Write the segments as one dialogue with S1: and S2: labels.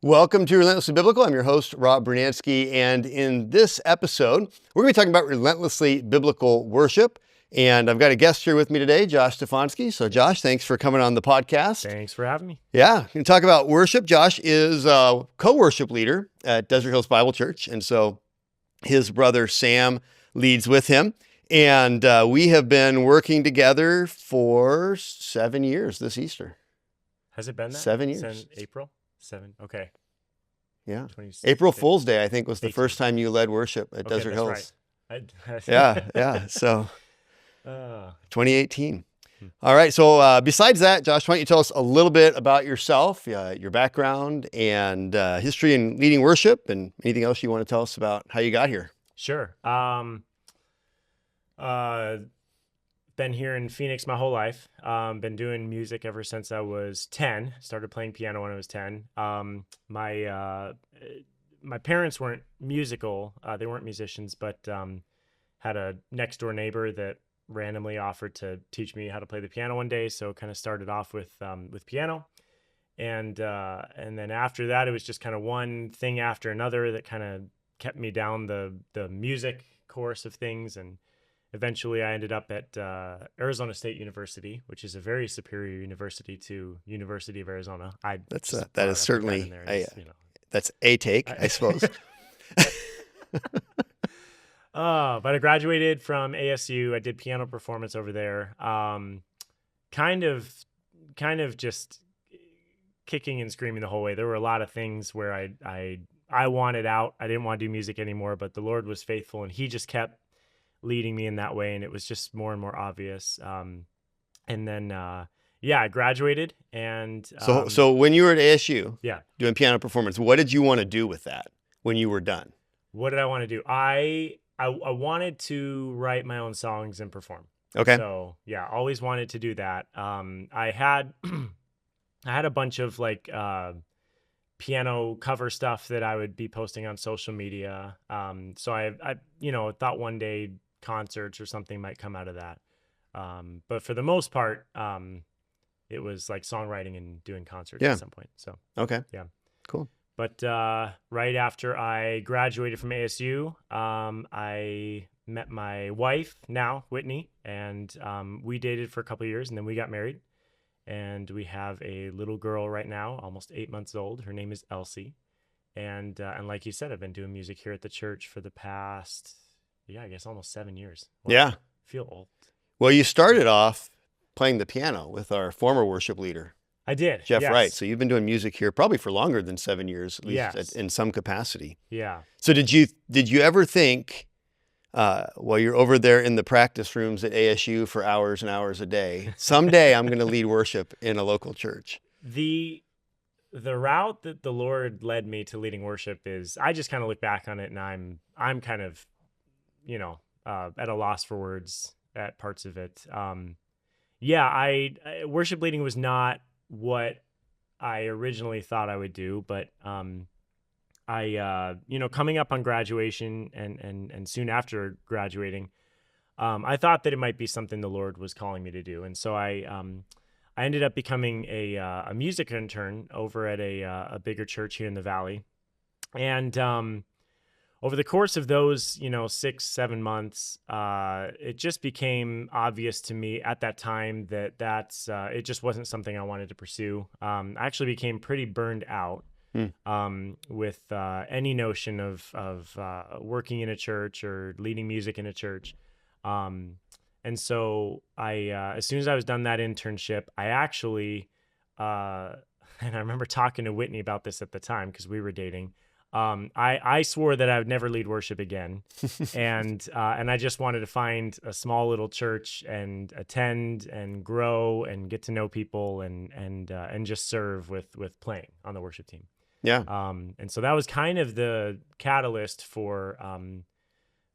S1: Welcome to Relentlessly Biblical. I'm your host, Rob Brunansky, and in this episode, we're going to be talking about relentlessly biblical worship. And I've got a guest here with me today, Josh Stefanski. So, Josh, thanks for coming on the podcast.
S2: Thanks for having me.
S1: Yeah, we're going to talk about worship. Josh is a co-worship leader at Desert Hills Bible Church, and so his brother Sam leads with him. And we have been working together for 7 years this Easter.
S2: Has it been that?
S1: 7 years.
S2: Since April? 7. Okay.
S1: Yeah.
S2: 26,
S1: April Fool's Day, I think, was the
S2: 18.
S1: first time you led worship at Desert
S2: that's
S1: Hills.
S2: Right.
S1: Yeah. So 2018. All right. So besides that, Josh, why don't you tell us a little bit about yourself, your background, and history in leading worship, and anything else you want to tell us about how you got here?
S2: Sure. Been here in Phoenix my whole life. Been doing music ever since I was 10. Started playing piano when I was 10. My parents weren't musical. They weren't musicians, but had a next door neighbor that randomly offered to teach me how to play the piano one day. So kind of started off with piano. And then after that, it was just kind of one thing after another that kind of kept me down the music course of things. And eventually I ended up at Arizona State University, which is a very superior university to University of Arizona.
S1: That is certainly that's a take, I suppose.
S2: But I graduated from ASU. I did piano performance over there. Kind of just kicking and screaming the whole way. There were a lot of things where I wanted out. I didn't want to do music anymore, but the Lord was faithful, and He just kept leading me in that way, and it was just more and more obvious. And then I graduated, and
S1: so when you were at ASU,
S2: yeah,
S1: doing piano performance, what did you want to do with that when you were done?
S2: What did I want to do? I wanted to write my own songs and perform.
S1: Okay.
S2: So yeah, always wanted to do that. I had a bunch of like piano cover stuff that I would be posting on social media. So I thought one day concerts or something might come out of that. But for the most part, it was like songwriting and doing concerts at some point. So
S1: okay.
S2: Yeah.
S1: Cool.
S2: But right after I graduated from ASU, I met my wife now, Whitney, and we dated for a couple of years, and then we got married. And we have a little girl right now, almost 8 months old. Her name is Elsie. And like you said, I've been doing music here at the church for the past, I guess almost 7 years. Wow.
S1: Yeah.
S2: I feel old.
S1: Well, you started off playing the piano with our former worship leader.
S2: I did.
S1: Jeff
S2: yes.
S1: Wright. So you've been doing music here probably for longer than 7 years, at least
S2: Yes.
S1: in some capacity.
S2: Yeah.
S1: So did you ever think, while you're over there in the practice rooms at ASU for hours and hours a day, someday I'm going to lead worship in a local church?
S2: The route that the Lord led me to leading worship is, I just kind of look back on it, and I'm kind of, at a loss for words at parts of it. Worship leading was not what I originally thought I would do, but coming up on graduation and soon after graduating, I thought that it might be something the Lord was calling me to do. And so I ended up becoming a music intern over at a bigger church here in the Valley. And over the course of those, 6-7 months, it just became obvious to me at that time that it just wasn't something I wanted to pursue. I actually became pretty burned out with any notion of working in a church or leading music in a church. And so as soon as I was done that internship, I actually, and I remember talking to Whitney about this at the time because we were dating. I swore that I would never lead worship again, and I just wanted to find a small little church and attend and grow and get to know people and just serve with playing on the worship team.
S1: Yeah.
S2: And so that was kind of the catalyst for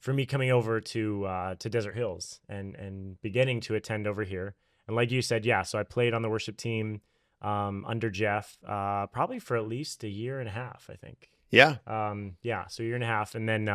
S2: me coming over to Desert Hills and beginning to attend over here. And like you said, so I played on the worship team under Jeff probably for at least a year and a half, I think.
S1: Yeah.
S2: So a year and a half. And then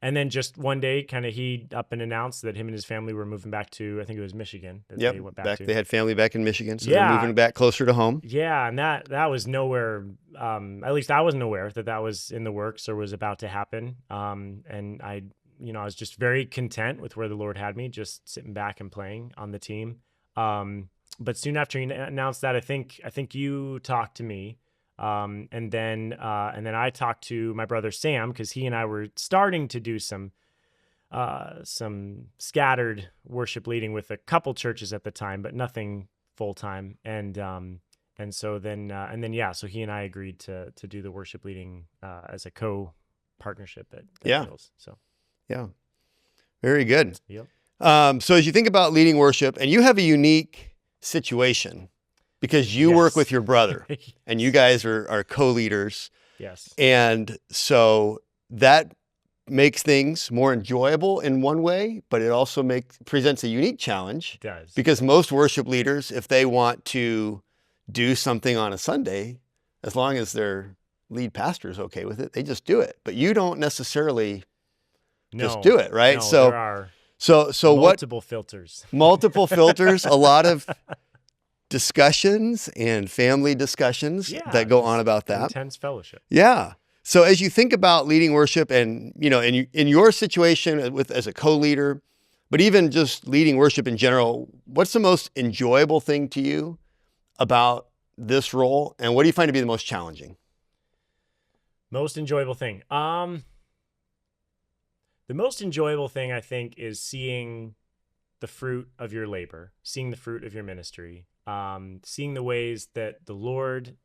S2: And then just one day, kind of he up and announced that him and his family were moving back to, I think it was Michigan that they went back to.
S1: They had family back in Michigan, so they're moving back closer to home.
S2: Yeah, and that was nowhere. At least I wasn't aware that was in the works or was about to happen. And I was just very content with where the Lord had me, just sitting back and playing on the team. But soon after he announced that, I think you talked to me. And then I talked to my brother Sam, because he and I were starting to do some scattered worship leading with a couple churches at the time, but nothing full time. And so then so he and I agreed to do the worship leading as a co-partnership at Hills. So
S1: very good.
S2: Yep.
S1: So as you think about leading worship, and you have a unique situation, because you work with your brother and you guys are co-leaders.
S2: Yes.
S1: And so that makes things more enjoyable in one way, but it also presents a unique challenge.
S2: It does.
S1: Because most worship leaders, if they want to do something on a Sunday, as long as their lead pastor is okay with it, they just do it. But you don't necessarily just do it, right?
S2: No, there are multiple filters.
S1: Multiple filters, a lot of discussions and family discussions that go on about that.
S2: Intense fellowship.
S1: Yeah. So as you think about leading worship, and in your situation as a co-leader, but even just leading worship in general, what's the most enjoyable thing to you about this role, and what do you find to be the most challenging?
S2: Most enjoyable thing. The most enjoyable thing, I think, is seeing the fruit of your labor, seeing the fruit of your ministry, seeing the ways that the Lord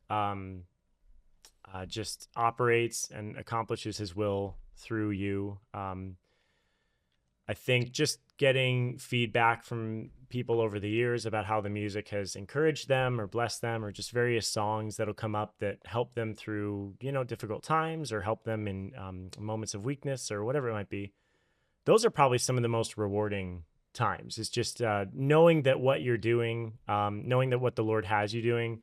S2: just operates and accomplishes his will through you. I think just getting feedback from people over the years about how the music has encouraged them or blessed them, or just various songs that'll come up that help them through, difficult times, or help them in moments of weakness or whatever it might be. Those are probably some of the most rewarding times. It's just knowing that what you're doing, knowing that what the Lord has you doing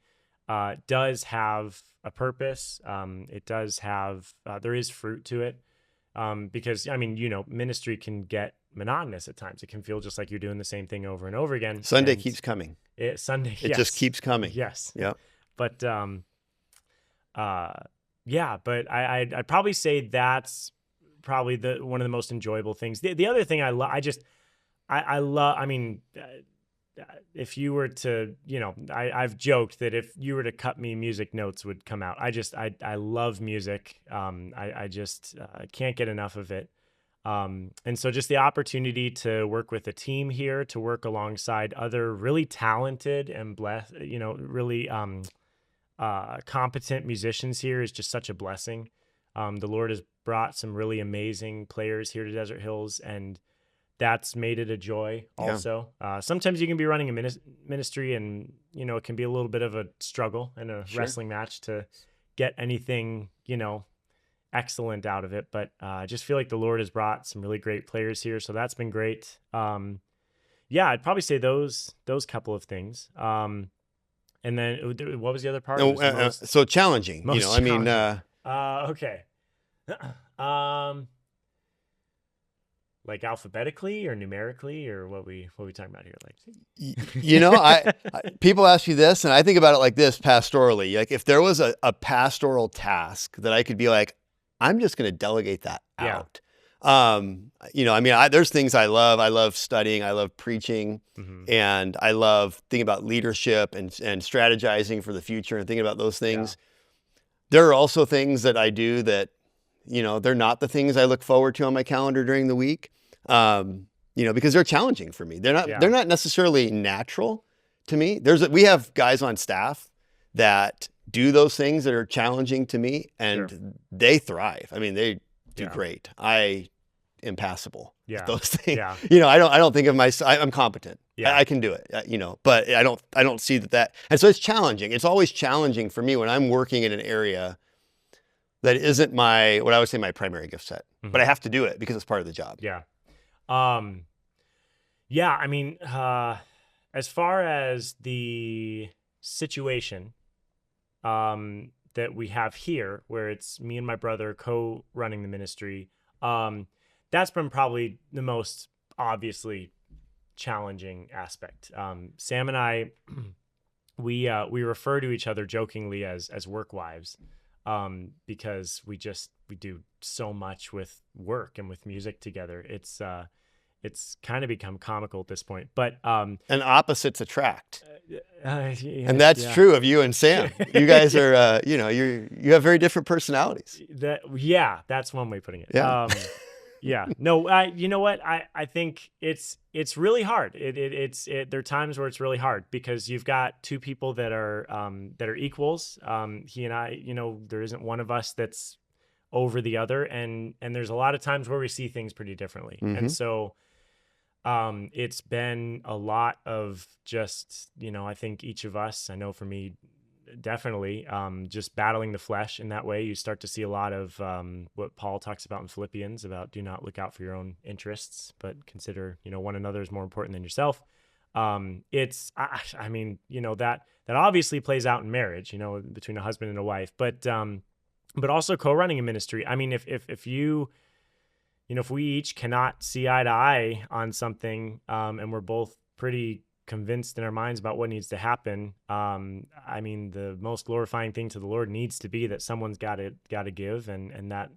S2: does have a purpose. It does have, there is fruit to it. Because ministry can get monotonous at times. It can feel just like you're doing the same thing over and over again.
S1: Sunday keeps coming.
S2: It
S1: just keeps coming.
S2: Yes.
S1: Yeah.
S2: But but I'd probably say that's probably one of the most enjoyable things. The other thing I love, if you were to, I've joked that if you were to cut me, music notes would come out. I love music. I can't get enough of it. And so just the opportunity to work with a team here, to work alongside other really talented and blessed, really competent musicians here is just such a blessing. The Lord has brought some really amazing players here to Desert Hills, and that's made it a joy also. Sometimes you can be running a ministry and, it can be a little bit of a struggle in a wrestling match to get anything, excellent out of it. But I just feel like the Lord has brought some really great players here. So that's been great. I'd probably say those couple of things. And then what was the other part?
S1: So challenging,
S2: challenging. Okay. Like alphabetically or numerically, or what we talking about here? Like,
S1: I people ask you this, and I think about it like this pastorally. Like, if there was a pastoral task that I could be like, I'm just going to delegate that out. There's things I love. I love studying. I love preaching, and I love thinking about leadership and strategizing for the future and thinking about those things. Yeah. There are also things that I do that, they're not the things I look forward to on my calendar during the week, because they're challenging for me. They're not necessarily natural to me. We have guys on staff that do those things that are challenging to me, and they thrive. They do great. I am passable. Yeah. Those things. Yeah. I don't think of myself. I'm competent. Yeah. I can do it. But I don't see that. And so it's challenging. It's always challenging for me when I'm working in an area that isn't what I would say my primary gift set, but I have to do it because it's part of the job.
S2: Yeah. As far as the situation, that we have here, where it's me and my brother co-running the ministry, that's been probably the most obviously challenging aspect. Sam and I, we refer to each other jokingly as work wives, because we do so much with work and with music together. It's kind of become comical at this point, but
S1: And opposites attract.
S2: yeah,
S1: And that's
S2: yeah.
S1: true of you and Sam. You guys are, you have very different personalities.
S2: That's one way of putting it.
S1: Yeah.
S2: Yeah. No, you know what? I think it's really hard. There are times where it's really hard because you've got two people that are equals. He and I, there isn't one of us that's over the other, and there's a lot of times where we see things pretty differently.
S1: Mm-hmm.
S2: And so it's been a lot of just, I think each of us, I know for me, definitely just battling the flesh in that way. You start to see a lot of what Paul talks about in Philippians about do not look out for your own interests, but consider, one another is more important than yourself. I mean, that obviously plays out in marriage, between a husband and a wife, but also co-running a ministry. I mean, if you, if we each cannot see eye to eye on something, and we're both pretty convinced in our minds about what needs to happen, I mean, the most glorifying thing to the Lord needs to be that someone's got to give, and that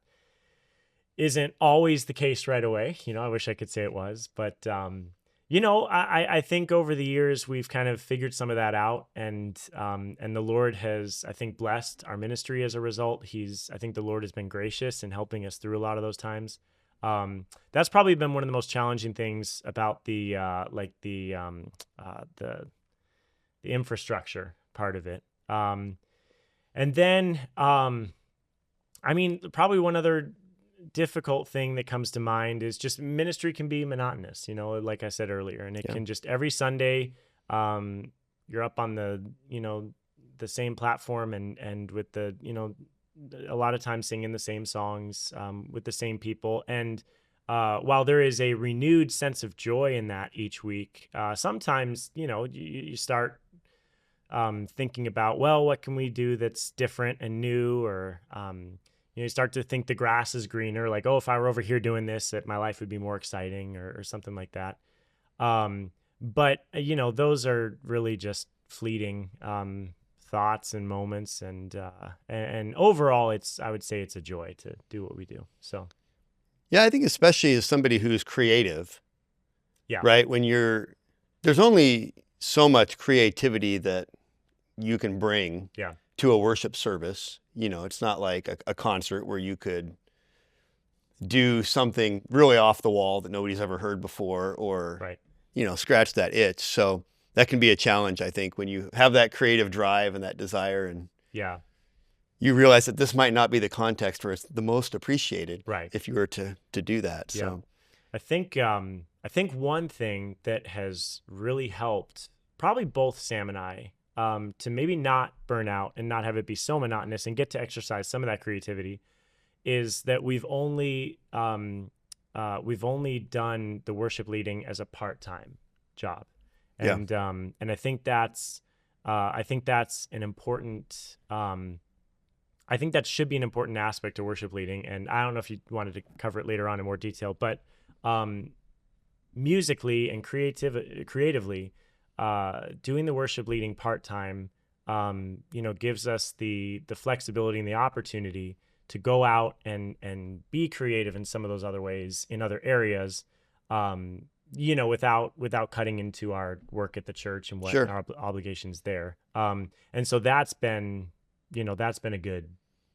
S2: isn't always the case right away. I wish I could say it was, but I think over the years we've kind of figured some of that out, and the Lord has, I think, blessed our ministry as a result. I think the Lord has been gracious in helping us through a lot of those times. That's probably been one of the most challenging things about the infrastructure part of it. And then, I mean, probably one other difficult thing that comes to mind is just ministry can be monotonous, like I said earlier, and it can just every Sunday, you're up on the same platform and with the, a lot of times singing the same songs, with the same people. And while there is a renewed sense of joy in that each week, sometimes, you start thinking about, well, what can we do that's different and new? Or, you start to think the grass is greener, like, oh, if I were over here doing this, that my life would be more exciting or something like that. But, those are really just fleeting thoughts and moments, and overall I would say it's a joy to do what we do. So
S1: Yeah, I think especially as somebody who's creative,
S2: yeah,
S1: right? There's only so much creativity that you can bring to a worship service. It's not like a concert where you could do something really off the wall that nobody's ever heard before, or
S2: right.
S1: Scratch that itch. So that can be a challenge, I think, when you have that creative drive and that desire, and you realize that this might not be the context where it's the most appreciated,
S2: right,
S1: if you were to do that. So
S2: I think one thing that has really helped probably both Sam and I, to maybe not burn out and not have it be so monotonous and get to exercise some of that creativity, is that we've only done the worship leading as a part-time job. And I think that's an important, I think that should be an important aspect to worship leading. And I don't know if you wanted to cover it later on in more detail, but musically and creatively, doing the worship leading part-time, gives us the flexibility and the opportunity to go out and be creative in some of those other ways in other areas, without cutting into our work at the church and what our obligations there. And so that's been a good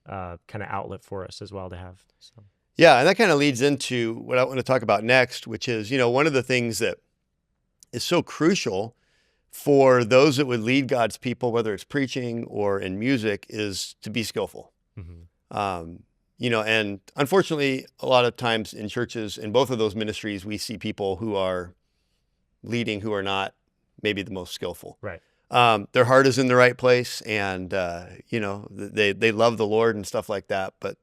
S2: kind of outlet for us as well to have. So.
S1: Yeah, and that kind of leads into what I want to talk about next, which is, one of the things that is so crucial for those that would lead God's people, whether it's preaching or in music, is to be skillful. Mm-hmm. And unfortunately, a lot of times in churches, in both of those ministries, we see people who are leading who are not maybe the most skillful.
S2: Right.
S1: Their heart is in the right place, and they love the Lord and stuff like that. But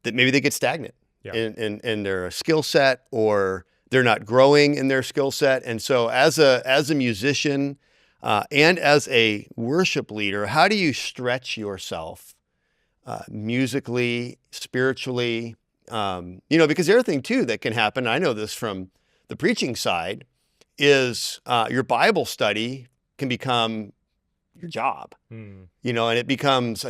S1: that maybe they get stagnant in their skill set, or they're not growing in their skill set. And so, as a musician and as a worship leader, how do you stretch yourself musically, spiritually, Because the other thing too that can happen, I know this from the preaching side, is your Bible study can become your job, and it becomes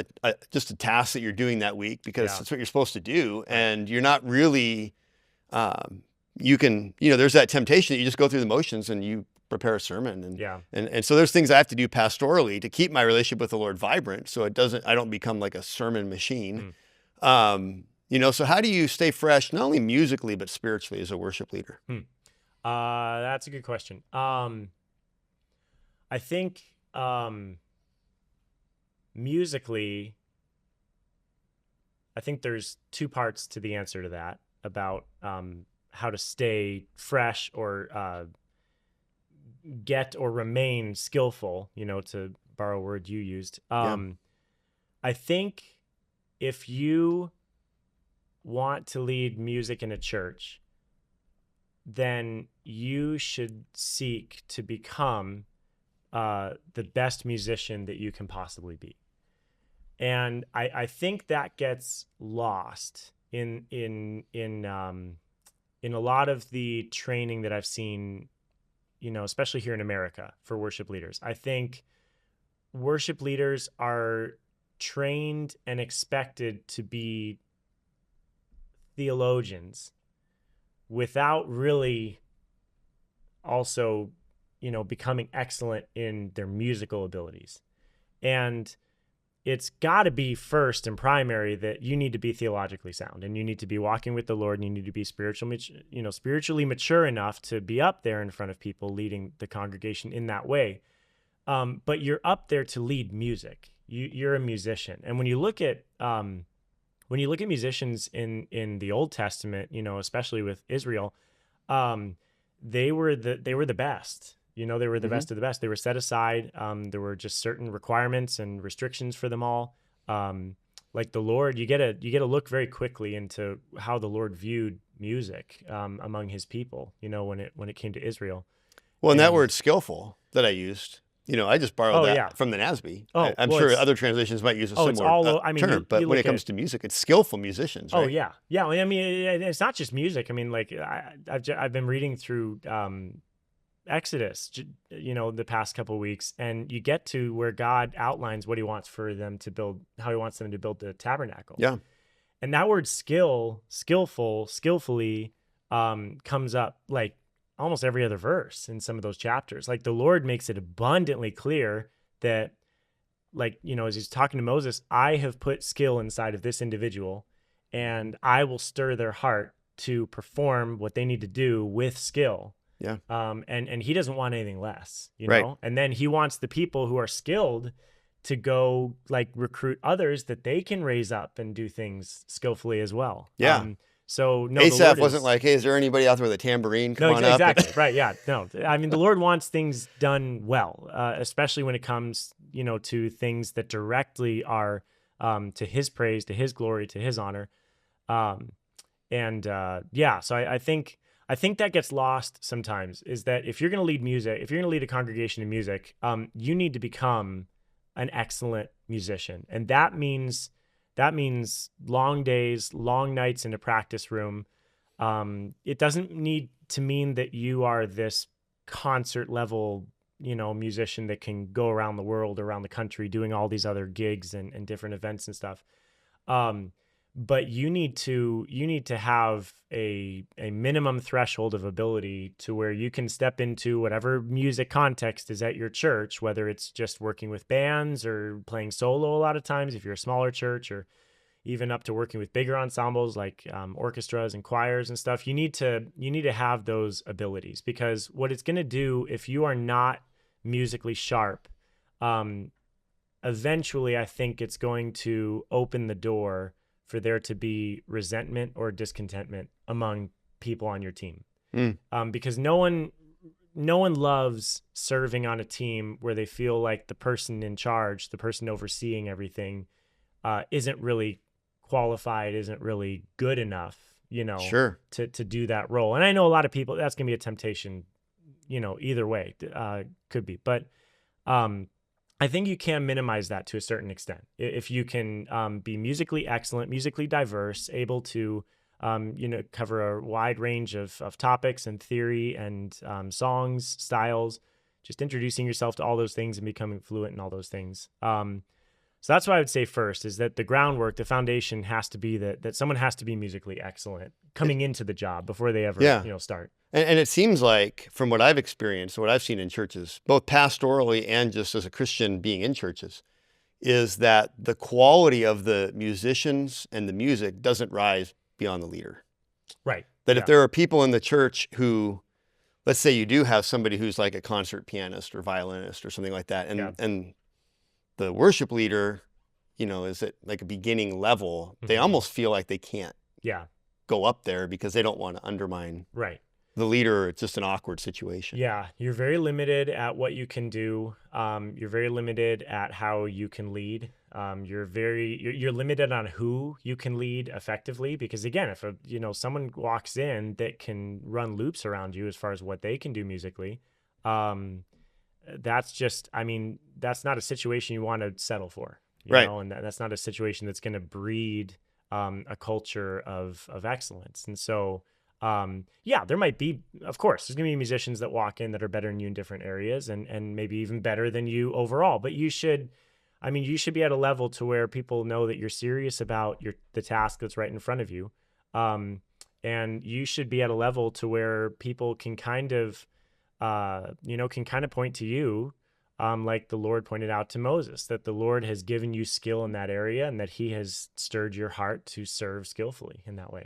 S1: just a task that you're doing that week because it's what you're supposed to do. And you're not really, there's that temptation that you just go through the motions and you prepare a sermon. And so there's things I have to do pastorally to keep my relationship with the Lord vibrant. So I don't become like a sermon machine. So how do you stay fresh, not only musically, but spiritually as a worship leader?
S2: That's a good question. I think, musically, I think there's two parts to the answer to that about, how to stay fresh or, get or remain skillful, to borrow a word you used. I think if you want to lead music in a church, then you should seek to become the best musician that you can possibly be. And I think that gets lost in a lot of the training that I've seen, especially here in America for worship leaders. I think worship leaders are trained and expected to be theologians without really also, becoming excellent in their musical abilities. And it's got to be first and primary that you need to be theologically sound and you need to be walking with the Lord and you need to be spiritually mature enough to be up there in front of people leading the congregation in that way. But you're up there to lead music. You're a musician. And when you look at musicians in the Old Testament, especially with Israel, they were the best. They were the best of the best. They were set aside. There were just certain requirements and restrictions for them all. Like the Lord, you get to look very quickly into how the Lord viewed music among His people. when it came to Israel.
S1: Well, and that word "skillful" that I used, I just borrowed that from the NASB. I'm sure other translations might use a similar term, but when it comes to music, it's skillful musicians, right?
S2: Oh yeah. I mean, it's not just music. I mean, like I've been reading through Exodus, the past couple of weeks, and you get to where God outlines what He wants for them to build, how He wants them to build the tabernacle.
S1: Yeah.
S2: And that word skillful, skillfully, comes up like almost every other verse in some of those chapters. Like the Lord makes it abundantly clear that, like, as He's talking to Moses, I have put skill inside of this individual and I will stir their heart to perform what they need to do with skill.
S1: Yeah.
S2: And He doesn't want anything less,
S1: Right.
S2: And then He wants the people who are skilled to go like recruit others that they can raise up and do things skillfully as well.
S1: Yeah.
S2: So no,
S1: Asaph wasn't like, "Hey, is there anybody out there with a tambourine? Come on
S2: exactly.
S1: up."
S2: Right. Yeah. No, I mean, the Lord wants things done well, especially when it comes, to things that directly are to His praise, to His glory, to His honor. So I think that gets lost sometimes, is that if you're going to lead music, if you're going to lead a congregation in music, you need to become an excellent musician. And that means long days, long nights in a practice room. It doesn't need to mean that you are this concert level, musician that can go around the world, around the country, doing all these other gigs and different events and stuff. But you need to have a minimum threshold of ability to where you can step into whatever music context is at your church, whether it's just working with bands or playing solo a lot of times if you're a smaller church, or even up to working with bigger ensembles like orchestras and choirs and stuff. You need to have those abilities, because what it's going to do if you are not musically sharp, eventually I think it's going to open the door for there to be resentment or discontentment among people on your team. Because no one loves serving on a team where they feel like the person in charge, the person overseeing everything, isn't really qualified, isn't really good enough,
S1: Sure.
S2: to do that role. And I know a lot of people, that's going to be a temptation, either way, could be. But I think you can minimize that to a certain extent. If you can be musically excellent, musically diverse, able to cover a wide range of topics and theory and songs, styles, just introducing yourself to all those things and becoming fluent in all those things. So that's what I would say first, is that the groundwork, the foundation has to be that someone has to be musically excellent coming into the job before they ever,
S1: Yeah.
S2: start.
S1: And it seems like, from what I've experienced, what I've seen in churches, both pastorally and just as a Christian being in churches, is that the quality of the musicians and the music doesn't rise beyond the leader.
S2: Right.
S1: That
S2: Yeah.
S1: if there are people in the church who, let's say you do have somebody who's like a concert pianist or violinist or something like that, and
S2: Yeah.
S1: and the worship leader, is at like a beginning level, they
S2: Mhm.
S1: almost feel like they can't
S2: Yeah.
S1: go up there because they don't want to undermine
S2: Right.
S1: the leader. It's just an awkward situation.
S2: Yeah, you're very limited at what you can do. You're very limited at how you can lead. You're limited on who you can lead effectively, because again, if someone walks in that can run loops around you as far as what they can do musically, that's just, that's not a situation you want to settle for,
S1: Right.
S2: and that's not a situation that's going to breed a culture of excellence. And so, there might be, of course, there's going to be musicians that walk in that are better than you in different areas and maybe even better than you overall. But you should be at a level to where people know that you're serious about the task that's right in front of you. And you should be at a level to where people can kind of, point to you, like the Lord pointed out to Moses, that the Lord has given you skill in that area and that he has stirred your heart to serve skillfully in that way.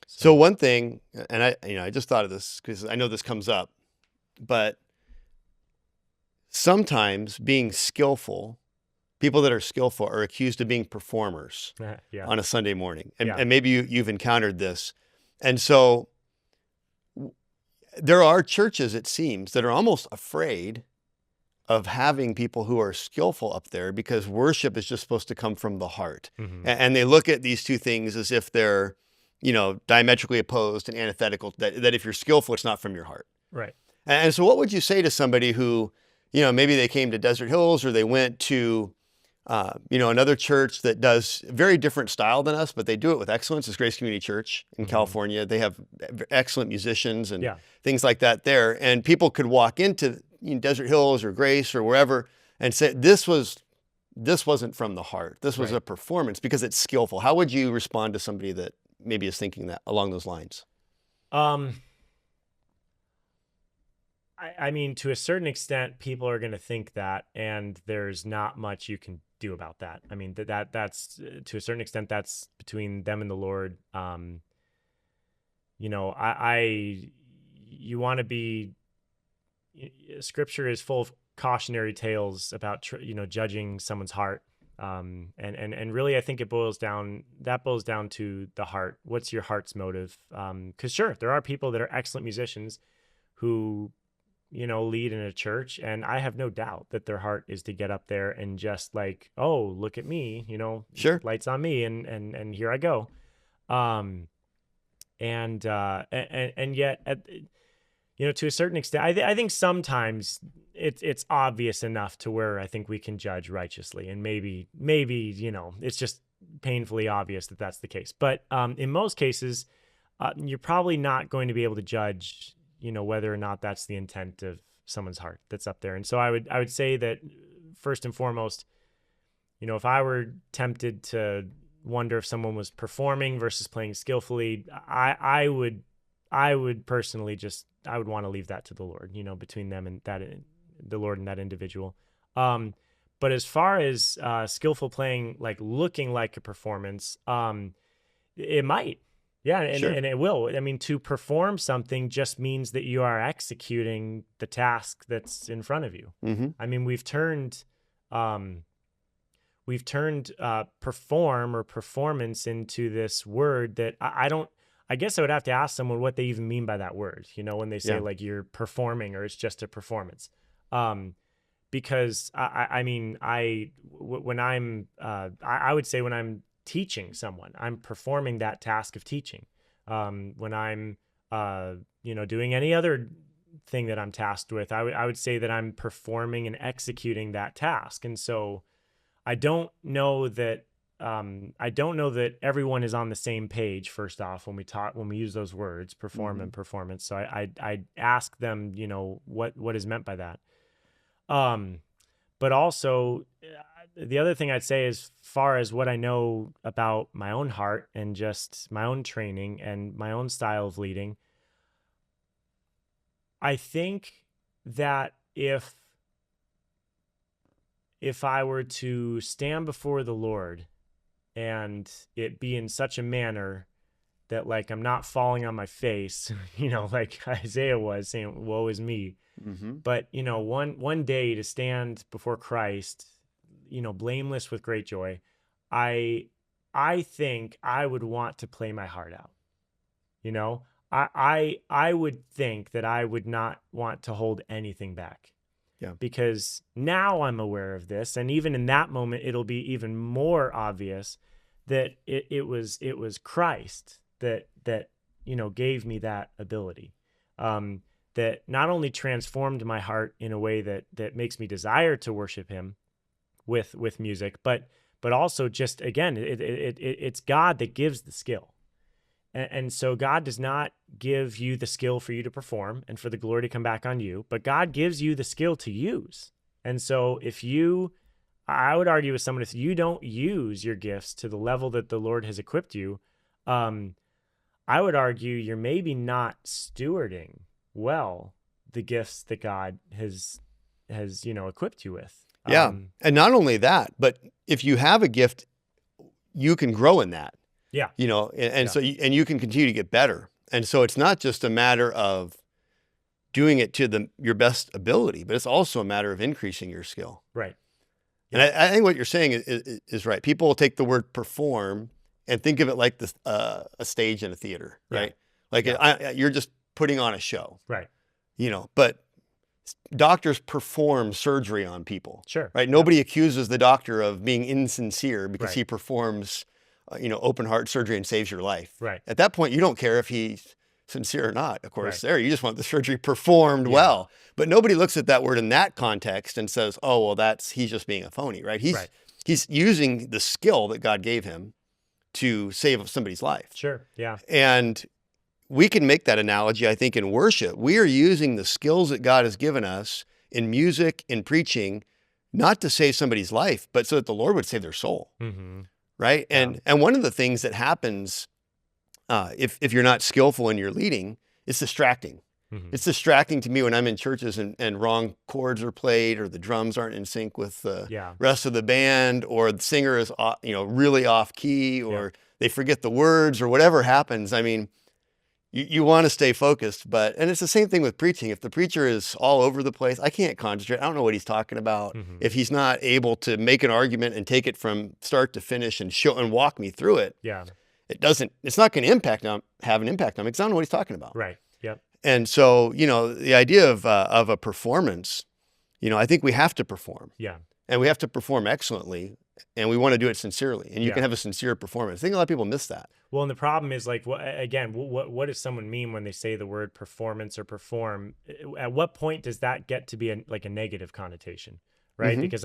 S1: So one thing, and I just thought of this because I know this comes up, but sometimes being skillful, people that are skillful are accused of being performers
S2: Yeah.
S1: on a Sunday morning. And,
S2: Yeah.
S1: and maybe you've encountered this. And so there are churches, it seems, that are almost afraid of having people who are skillful up there because worship is just supposed to come from the heart.
S2: Mhm.
S1: And they look at these two things as if they're, diametrically opposed and antithetical, that if you're skillful, it's not from your heart.
S2: Right.
S1: And so what would you say to somebody who, maybe they came to Desert Hills or they went to, another church that does a very different style than us, but they do it with excellence. It's Grace Community Church in California. They have excellent musicians and things like that there. And people could walk into Desert Hills or Grace or wherever and say, this wasn't from the heart. This was a performance because it's skillful. How would you respond to somebody that maybe is thinking that along those lines?
S2: To a certain extent, people are going to think that, and there's not much you can do about that. That's to a certain extent, that's between them and the Lord. You want to be. Scripture is full of cautionary tales about judging someone's heart. And really, I think that boils down to the heart. What's your heart's motive? Because sure, there are people that are excellent musicians who, lead in a church, and I have no doubt that their heart is to get up there and just like, oh, look at me,
S1: Sure,
S2: lights on me, and here I go. And yet, to a certain extent, I think sometimes it's obvious enough to where I think we can judge righteously, and maybe it's just painfully obvious that that's the case. But in most cases, you're probably not going to be able to judge, whether or not that's the intent of someone's heart that's up there. And so I would say that first and foremost, if I were tempted to wonder if someone was performing versus playing skillfully, I would personally I would want to leave that to the Lord, between them and the Lord and that individual. But as far as skillful playing, like looking like a performance, it might. Yeah, and it will. To perform something just means that you are executing the task that's in front of you.
S1: Mm-hmm.
S2: We've turned perform or performance into this word that I guess I would have to ask someone what they even mean by that word, when they say like you're performing or it's just a performance. Because I would say when I'm teaching someone, I'm performing that task of teaching. When I'm, doing any other thing that I'm tasked with, I would say that I'm performing and executing that task. And so I don't know that I don't know that everyone is on the same page. First off, when we use those words, perform and performance. So I ask them, what is meant by that. But also, the other thing I'd say, as far as what I know about my own heart and just my own training and my own style of leading, I think that if I were to stand before the Lord and it be in such a manner that, like, I'm not falling on my face, like Isaiah was saying, woe is me. But, one day to stand before Christ, blameless with great joy, I think I would want to play my heart out. I would think that I would not want to hold anything back.
S1: Yeah.
S2: Because now I'm aware of this, and even in that moment, it'll be even more obvious that it was Christ that gave me that ability. That not only transformed my heart in a way that makes me desire to worship Him with music, but also, just again, it's God that gives the skill. And so God does not give you the skill for you to perform and for the glory to come back on you, but God gives you the skill to use. And so I would argue with someone, if you don't use your gifts to the level that the Lord has equipped you, I would argue you're maybe not stewarding well the gifts that God has equipped you with.
S1: Yeah. And not only that, but if you have a gift, you can grow in that.
S2: Yeah.
S1: So you can continue to get better. And so it's not just a matter of doing it to your best ability, but it's also a matter of increasing your skill.
S2: Right.
S1: Yeah. And I think what you're saying is right. People will take the word perform and think of it like a stage in a theater, right? Yeah. Like you're just putting on a show.
S2: Right.
S1: But doctors perform surgery on people.
S2: Sure.
S1: Right. Nobody accuses the doctor of being insincere because he performs open heart surgery and saves your life.
S2: Right.
S1: At that point, you don't care if he's sincere or not. Of course, you just want the surgery performed well. But nobody looks at that word in that context and says, "Oh, well, he's just being a phony," right? He's using the skill that God gave him to save somebody's life.
S2: Sure. Yeah.
S1: And we can make that analogy, I think, in worship. We are using the skills that God has given us in music, in preaching, not to save somebody's life, but so that the Lord would save their soul.
S2: Mm-hmm.
S1: Right. And one of the things that happens if you're not skillful in your leading, it's distracting. Mm-hmm. It's distracting to me when I'm in churches and wrong chords are played, or the drums aren't in sync with the rest of the band, or the singer is really off key, or they forget the words, or whatever happens. I mean, you want to stay focused, and it's the same thing with preaching. If the preacher is all over the place, I can't concentrate. I don't know what he's talking about. Mm-hmm. If he's not able to make an argument and take it from start to finish and show and walk me through it, it's not going to have an impact on me because I don't know what he's talking about.
S2: Right. Yep.
S1: And so, the idea of a performance, I think we have to perform. Yeah. And we have to perform excellently, and we want to do it sincerely. And you can have a sincere performance. I think a lot of people miss that.
S2: Well, and the problem is, like, what does someone mean when they say the word performance or perform? At what point does that get to be a negative connotation, right? Mm-hmm. Because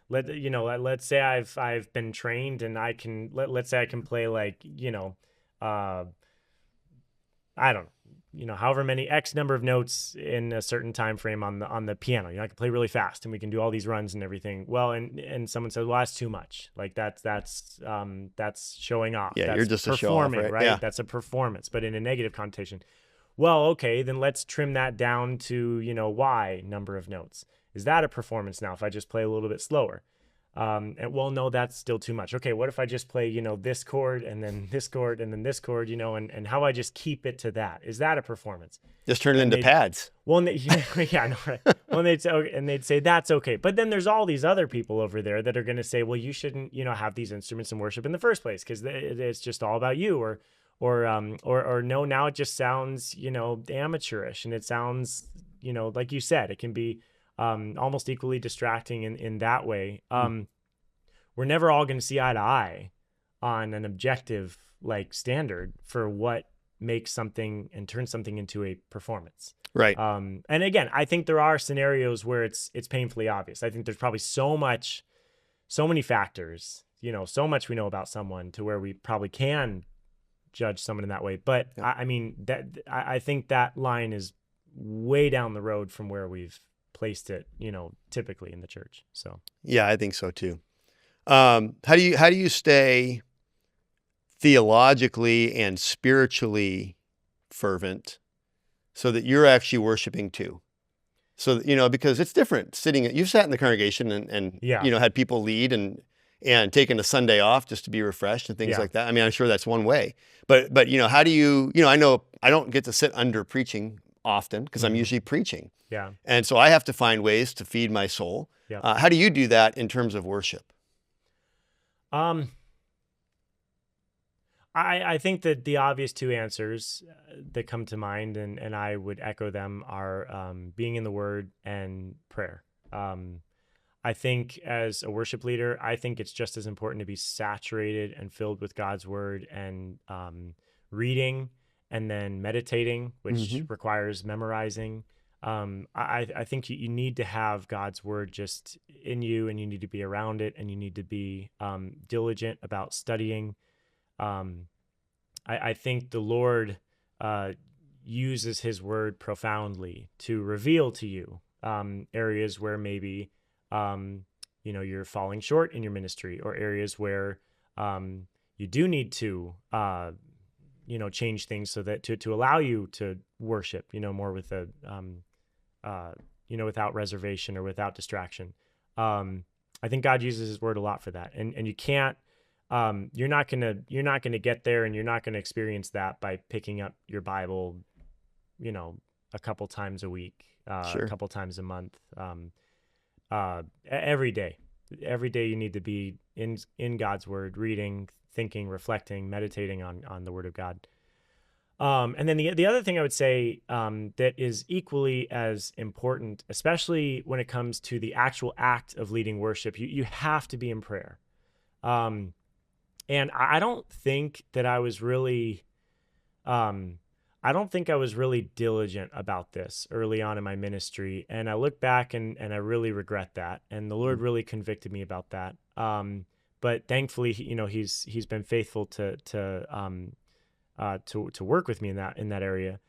S2: let's say I've been trained and I can let's say I can play I don't know, however many X number of notes in a certain time frame on the piano. I can play really fast and we can do all these runs and everything. Well, and someone says, well, that's too much. Like that's showing off.
S1: Yeah,
S2: that's
S1: you're just
S2: performing,
S1: a show off,
S2: right?
S1: Yeah.
S2: That's a performance, but in a negative connotation. Well, okay, then let's trim that down to, Y number of notes. Is that a performance now if I just play a little bit slower? No, that's still too much. Okay, what if I just play, this chord and then this chord and then this chord, and how I just keep it to that? Is that a performance?
S1: Just turn it into pads.
S2: Well, right. Well, they'd say that's okay. But then there's all these other people over there that are going to say, well, you shouldn't, have these instruments in worship in the first place because it's just all about you, or no, now it just sounds, amateurish, and it sounds, like you said, it can be almost equally distracting in that way. We're never all going to see eye to eye on an objective standard for what makes something and turns something into a performance.
S1: Right.
S2: And again, I think there are scenarios where it's painfully obvious. I think there's probably so many factors, so much we know about someone to where we probably can judge someone in that way. But
S1: Yeah.
S2: I mean, I think that line is way down the road from where we've placed it, typically in the church. So
S1: Yeah, I think so too. How do you stay theologically and spiritually fervent so that you're actually worshiping too? So that, because it's different you've sat in the congregation and
S2: yeah,
S1: had people lead and taken a Sunday off just to be refreshed and things
S2: yeah,
S1: like that. I mean, I'm sure that's one way, but how do you, I know I don't get to sit under preaching often because I'm
S2: mhm,
S1: usually preaching.
S2: yeah,
S1: And so I have to find ways to feed my soul.
S2: yeah.
S1: How do you do that in terms of worship?
S2: Um, I think that the obvious two answers that come to mind, and I would echo them, are being in the Word and prayer. I think as a worship leader, I think it's just as important to be saturated and filled with God's Word and reading and then meditating, which
S1: Hmm.
S2: requires memorizing. I think you need to have God's Word just in you, and you need to be around it, and you need to be diligent about studying. Um, I think the Lord uses His Word profoundly to reveal to you areas where maybe you're falling short in your ministry, or areas where you do need to change things so that to allow you to worship more with a without reservation or without distraction. I think God uses His Word a lot for that, and you can't. You're not gonna get there, and you're not gonna experience that by picking up your Bible, a couple times a week, a
S1: Sure.
S2: couple times a month, every day. Every day you need to be in God's Word, reading, thinking, reflecting, meditating on the Word of God. And then the other thing I would say that is equally as important, especially when it comes to the actual act of leading worship, you have to be in prayer. And I don't think that I don't think I was really diligent about this early on in my ministry. And I look back and I really regret that. And the Lord really convicted me about that. But thankfully, he's been faithful to work with me in that area.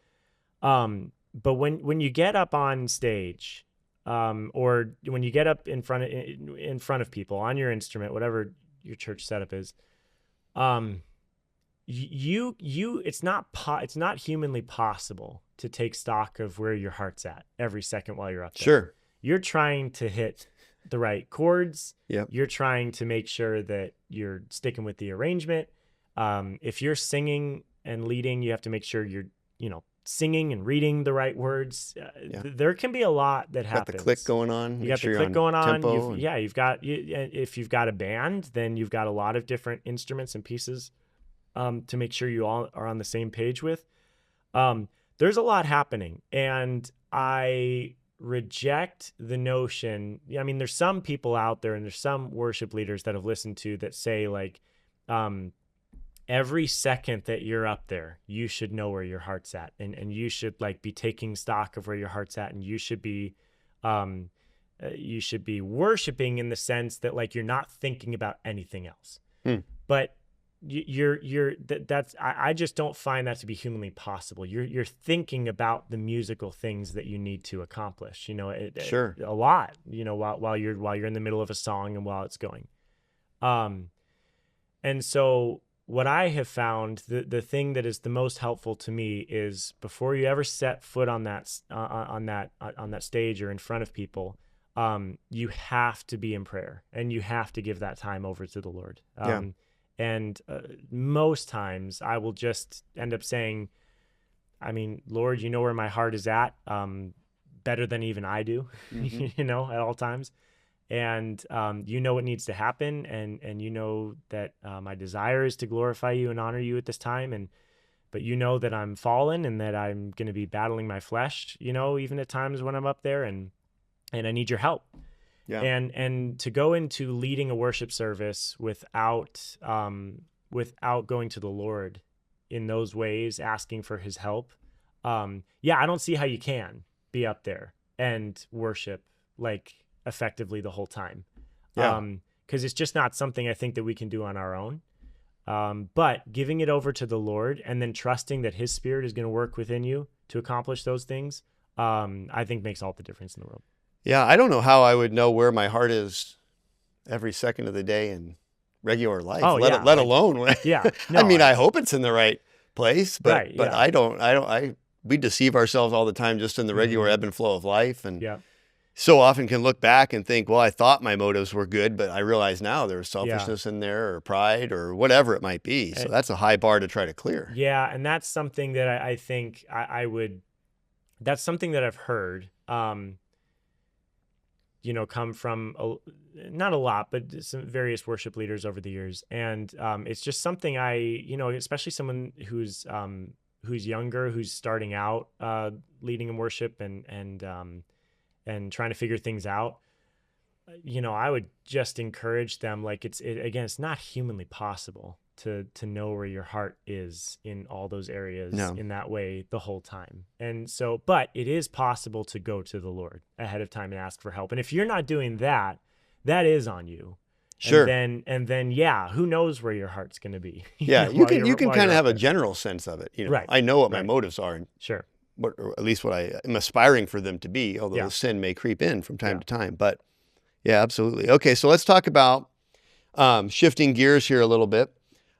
S2: But when you get up on stage, or when you get up in front of people on your instrument, whatever your church setup is, it's not humanly possible to take stock of where your heart's at every second while you're up there.
S1: Sure.
S2: You're trying to hit the right chords.
S1: Yep.
S2: You're trying to make sure that you're sticking with the arrangement. If you're singing and leading, you have to make sure you're, singing and reading the right words.
S1: Yeah.
S2: There can be a lot that
S1: Got
S2: happens.
S1: the click going on.
S2: You
S1: Make
S2: got
S1: sure
S2: the
S1: you're
S2: click going on.
S1: tempo
S2: If you've got a band, then you've got a lot of different instruments and pieces to make sure you all are on the same page with. There's a lot happening, and I reject the notion. I mean, there's some people out there, and there's some worship leaders that I've listened to that say, like, every second that you're up there, you should know where your heart's at, and you should, like, be taking stock of where your heart's at, and you should be worshiping in the sense that, like, you're not thinking about anything else. But I just don't find that to be humanly possible. You're thinking about the musical things that you need to accomplish,
S1: Sure.
S2: a lot, while you're in the middle of a song and while it's going. And so what I have found, the thing that is the most helpful to me, is before you ever set foot on that stage or in front of people, you have to be in prayer, and you have to give that time over to the Lord. And most times I will just end up saying, I mean, Lord, you know where my heart is at, better than even I do,
S1: Mm-hmm.
S2: at all times. And you know what needs to happen, and you know that my desire is to glorify you and honor you at this time, but you know that I'm fallen, and that I'm going to be battling my flesh, even at times when I'm up there, and I need your help.
S1: Yeah.
S2: And to go into leading a worship service without going to the Lord in those ways, asking for His help, I don't see how you can be up there and worship, like, effectively the whole time.
S1: Yeah.
S2: because it's just not something I think that we can do on our own. But giving it over to the Lord and then trusting that his Spirit is going to work within you to accomplish those things, I think makes all the difference in the world.
S1: Yeah, I don't know how I would know where my heart is every second of the day in regular life, let alone when,
S2: yeah. No,
S1: I mean, I hope it's in the right place, but
S2: Right,
S1: but
S2: yeah.
S1: we deceive ourselves all the time just in the regular ebb and flow of life, and
S2: Yeah.
S1: so often can look back and think, well, I thought my motives were good, but I realize now there's selfishness in there, or pride, or whatever it might be. So that's a high bar to try to clear.
S2: Yeah, and that's something that I think I would. That's something that I've heard. Come from not a lot, but some various worship leaders over the years, and it's just something especially someone who's younger, who's starting out leading in worship and trying to figure things out. I would just encourage them, like it's not humanly possible to know where your heart is in all those areas in that way the whole time. And so, but it is possible to go to the Lord ahead of time and ask for help. And if you're not doing that, that is on you.
S1: Sure.
S2: And then, yeah, who knows where your heart's going to be?
S1: Yeah, you can kind of have a general sense of it.
S2: Right.
S1: I know what my motives are, and
S2: sure,
S1: or at least what I am aspiring for them to be, although sin may creep in from time to time. But yeah, absolutely. Okay, so let's talk about shifting gears here a little bit.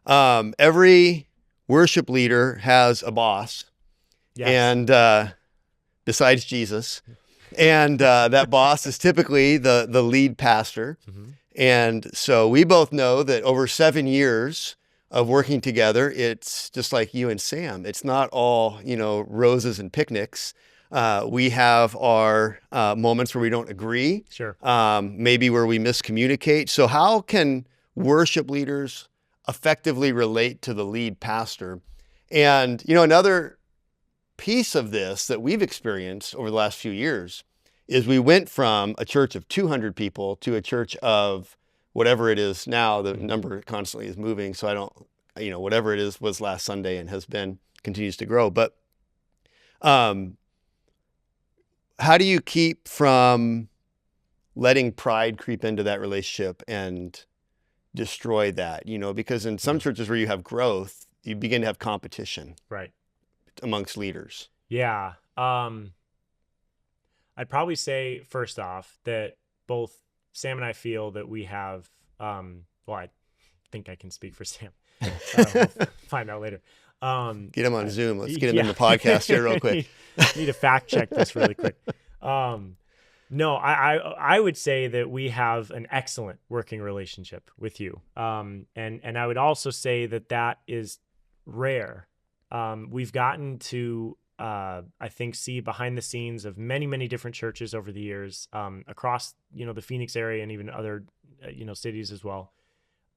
S1: Every worship leader has a boss, and besides Jesus, and that boss is typically the lead pastor. Mm-hmm. And so we both know that over 7 years of working together, it's just like you and Sam. It's not all, roses and picnics. We have our moments where we don't agree.
S2: Sure.
S1: Maybe where we miscommunicate. So how can worship leaders effectively relate to the lead pastor? And, another piece of this that we've experienced over the last few years is we went from a church of 200 people to a church of whatever it is now. The number constantly is moving. So I don't, whatever it is was last Sunday and continues to grow. But how do you keep from letting pride creep into that relationship and destroy that? Because in some churches where you have growth, you begin to have competition amongst leaders.
S2: Yeah. I'd probably say first off that both Sam and I feel that we have, I think I can speak for Sam. We'll find out later.
S1: Get him on Zoom. Let's get him in the podcast here real quick.
S2: Need to fact check this really quick. No, I would say that we have an excellent working relationship with you. And I would also say that is rare. We've gotten to, I think, see behind the scenes of many, many different churches over the years, across, the Phoenix area and even other, cities as well.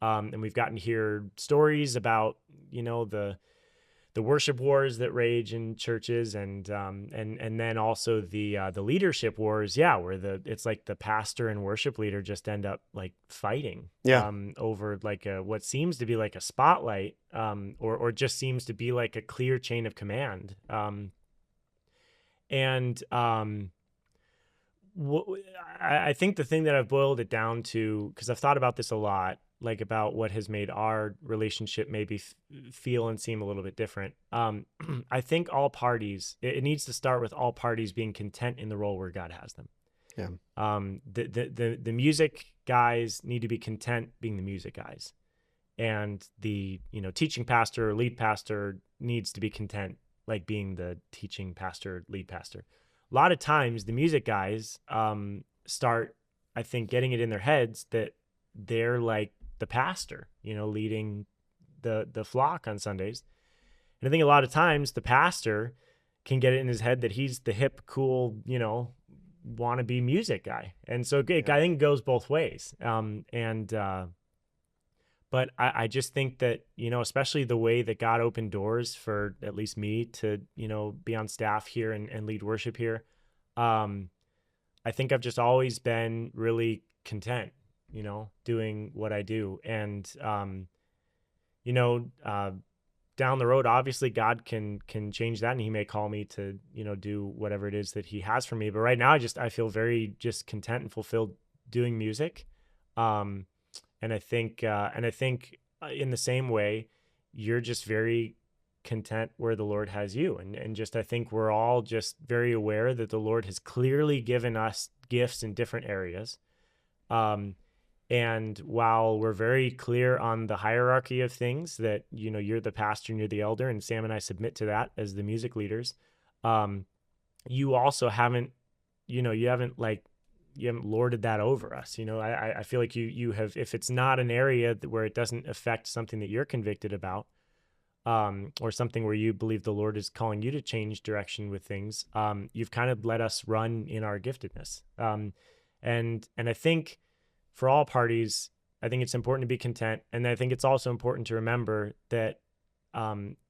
S2: And we've gotten to hear stories about, the worship wars that rage in churches, and then also the leadership wars, where it's like the pastor and worship leader just end up like fighting over like what seems to be like a spotlight, or just seems to be like a clear chain of command. I think the thing that I've boiled it down to, because I've thought about this a lot, like about what has made our relationship maybe feel and seem a little bit different. I think all parties, it needs to start with all parties being content in the role where God has them. Yeah. The music guys need to be content being the music guys, and the teaching pastor or lead pastor needs to be content like being the teaching pastor, lead pastor. A lot of times the music guys start, I think, getting it in their heads that they're like the pastor, leading the flock on Sundays. And I think a lot of times the pastor can get it in his head that he's the hip, cool, wannabe music guy. And so I think it goes both ways. But I just think that, especially the way that God opened doors for at least me to, be on staff here and lead worship here. I think I've just always been really content, doing what I do. And, down the road, obviously God can change that, and he may call me to, do whatever it is that he has for me. But right now I feel very just content and fulfilled doing music. And I think in the same way, you're just very content where the Lord has you. And just, I think we're all just very aware that the Lord has clearly given us gifts in different areas. And while we're very clear on the hierarchy of things, that, you're the pastor and you're the elder, and Sam and I submit to that as the music leaders, you also haven't, you haven't lorded that over us. I feel like you have, if it's not an area where it doesn't affect something that you're convicted about, or something where you believe the Lord is calling you to change direction with things, you've kind of let us run in our giftedness. And I think for all parties, I think it's important to be content. And I think it's also important to remember that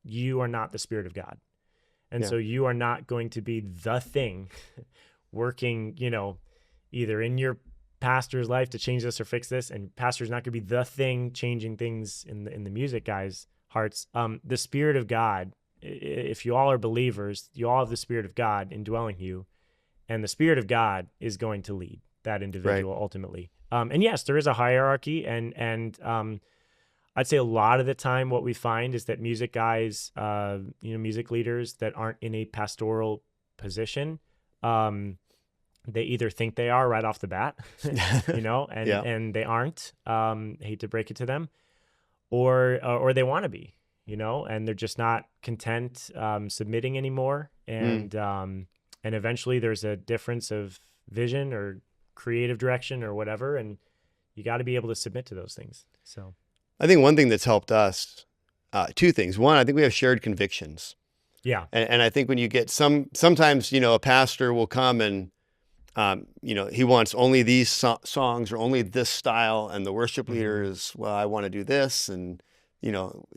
S2: you are not the Spirit of God. And so you are not going to be the thing working, either in your pastor's life to change this or fix this. And pastor's not going to be the thing changing things in the music guys' hearts. The Spirit of God, if you all are believers, you all have the Spirit of God indwelling you, and the Spirit of God is going to lead that individual ultimately. And yes, there is a hierarchy, and I'd say a lot of the time what we find is that music guys, music leaders that aren't in a pastoral position, they either think they are right off the bat, and they aren't, hate to break it to them, or they want to be, and they're just not content submitting anymore. And eventually there's a difference of vision or creative direction or whatever, and you got to be able to submit to those things. So
S1: I think one thing that's helped us, two things. One, I think we have shared convictions.
S2: Yeah.
S1: And I think when you get sometimes, a pastor will come and, he wants only these songs or only this style. And the worship leader is, well, I want to do this. And,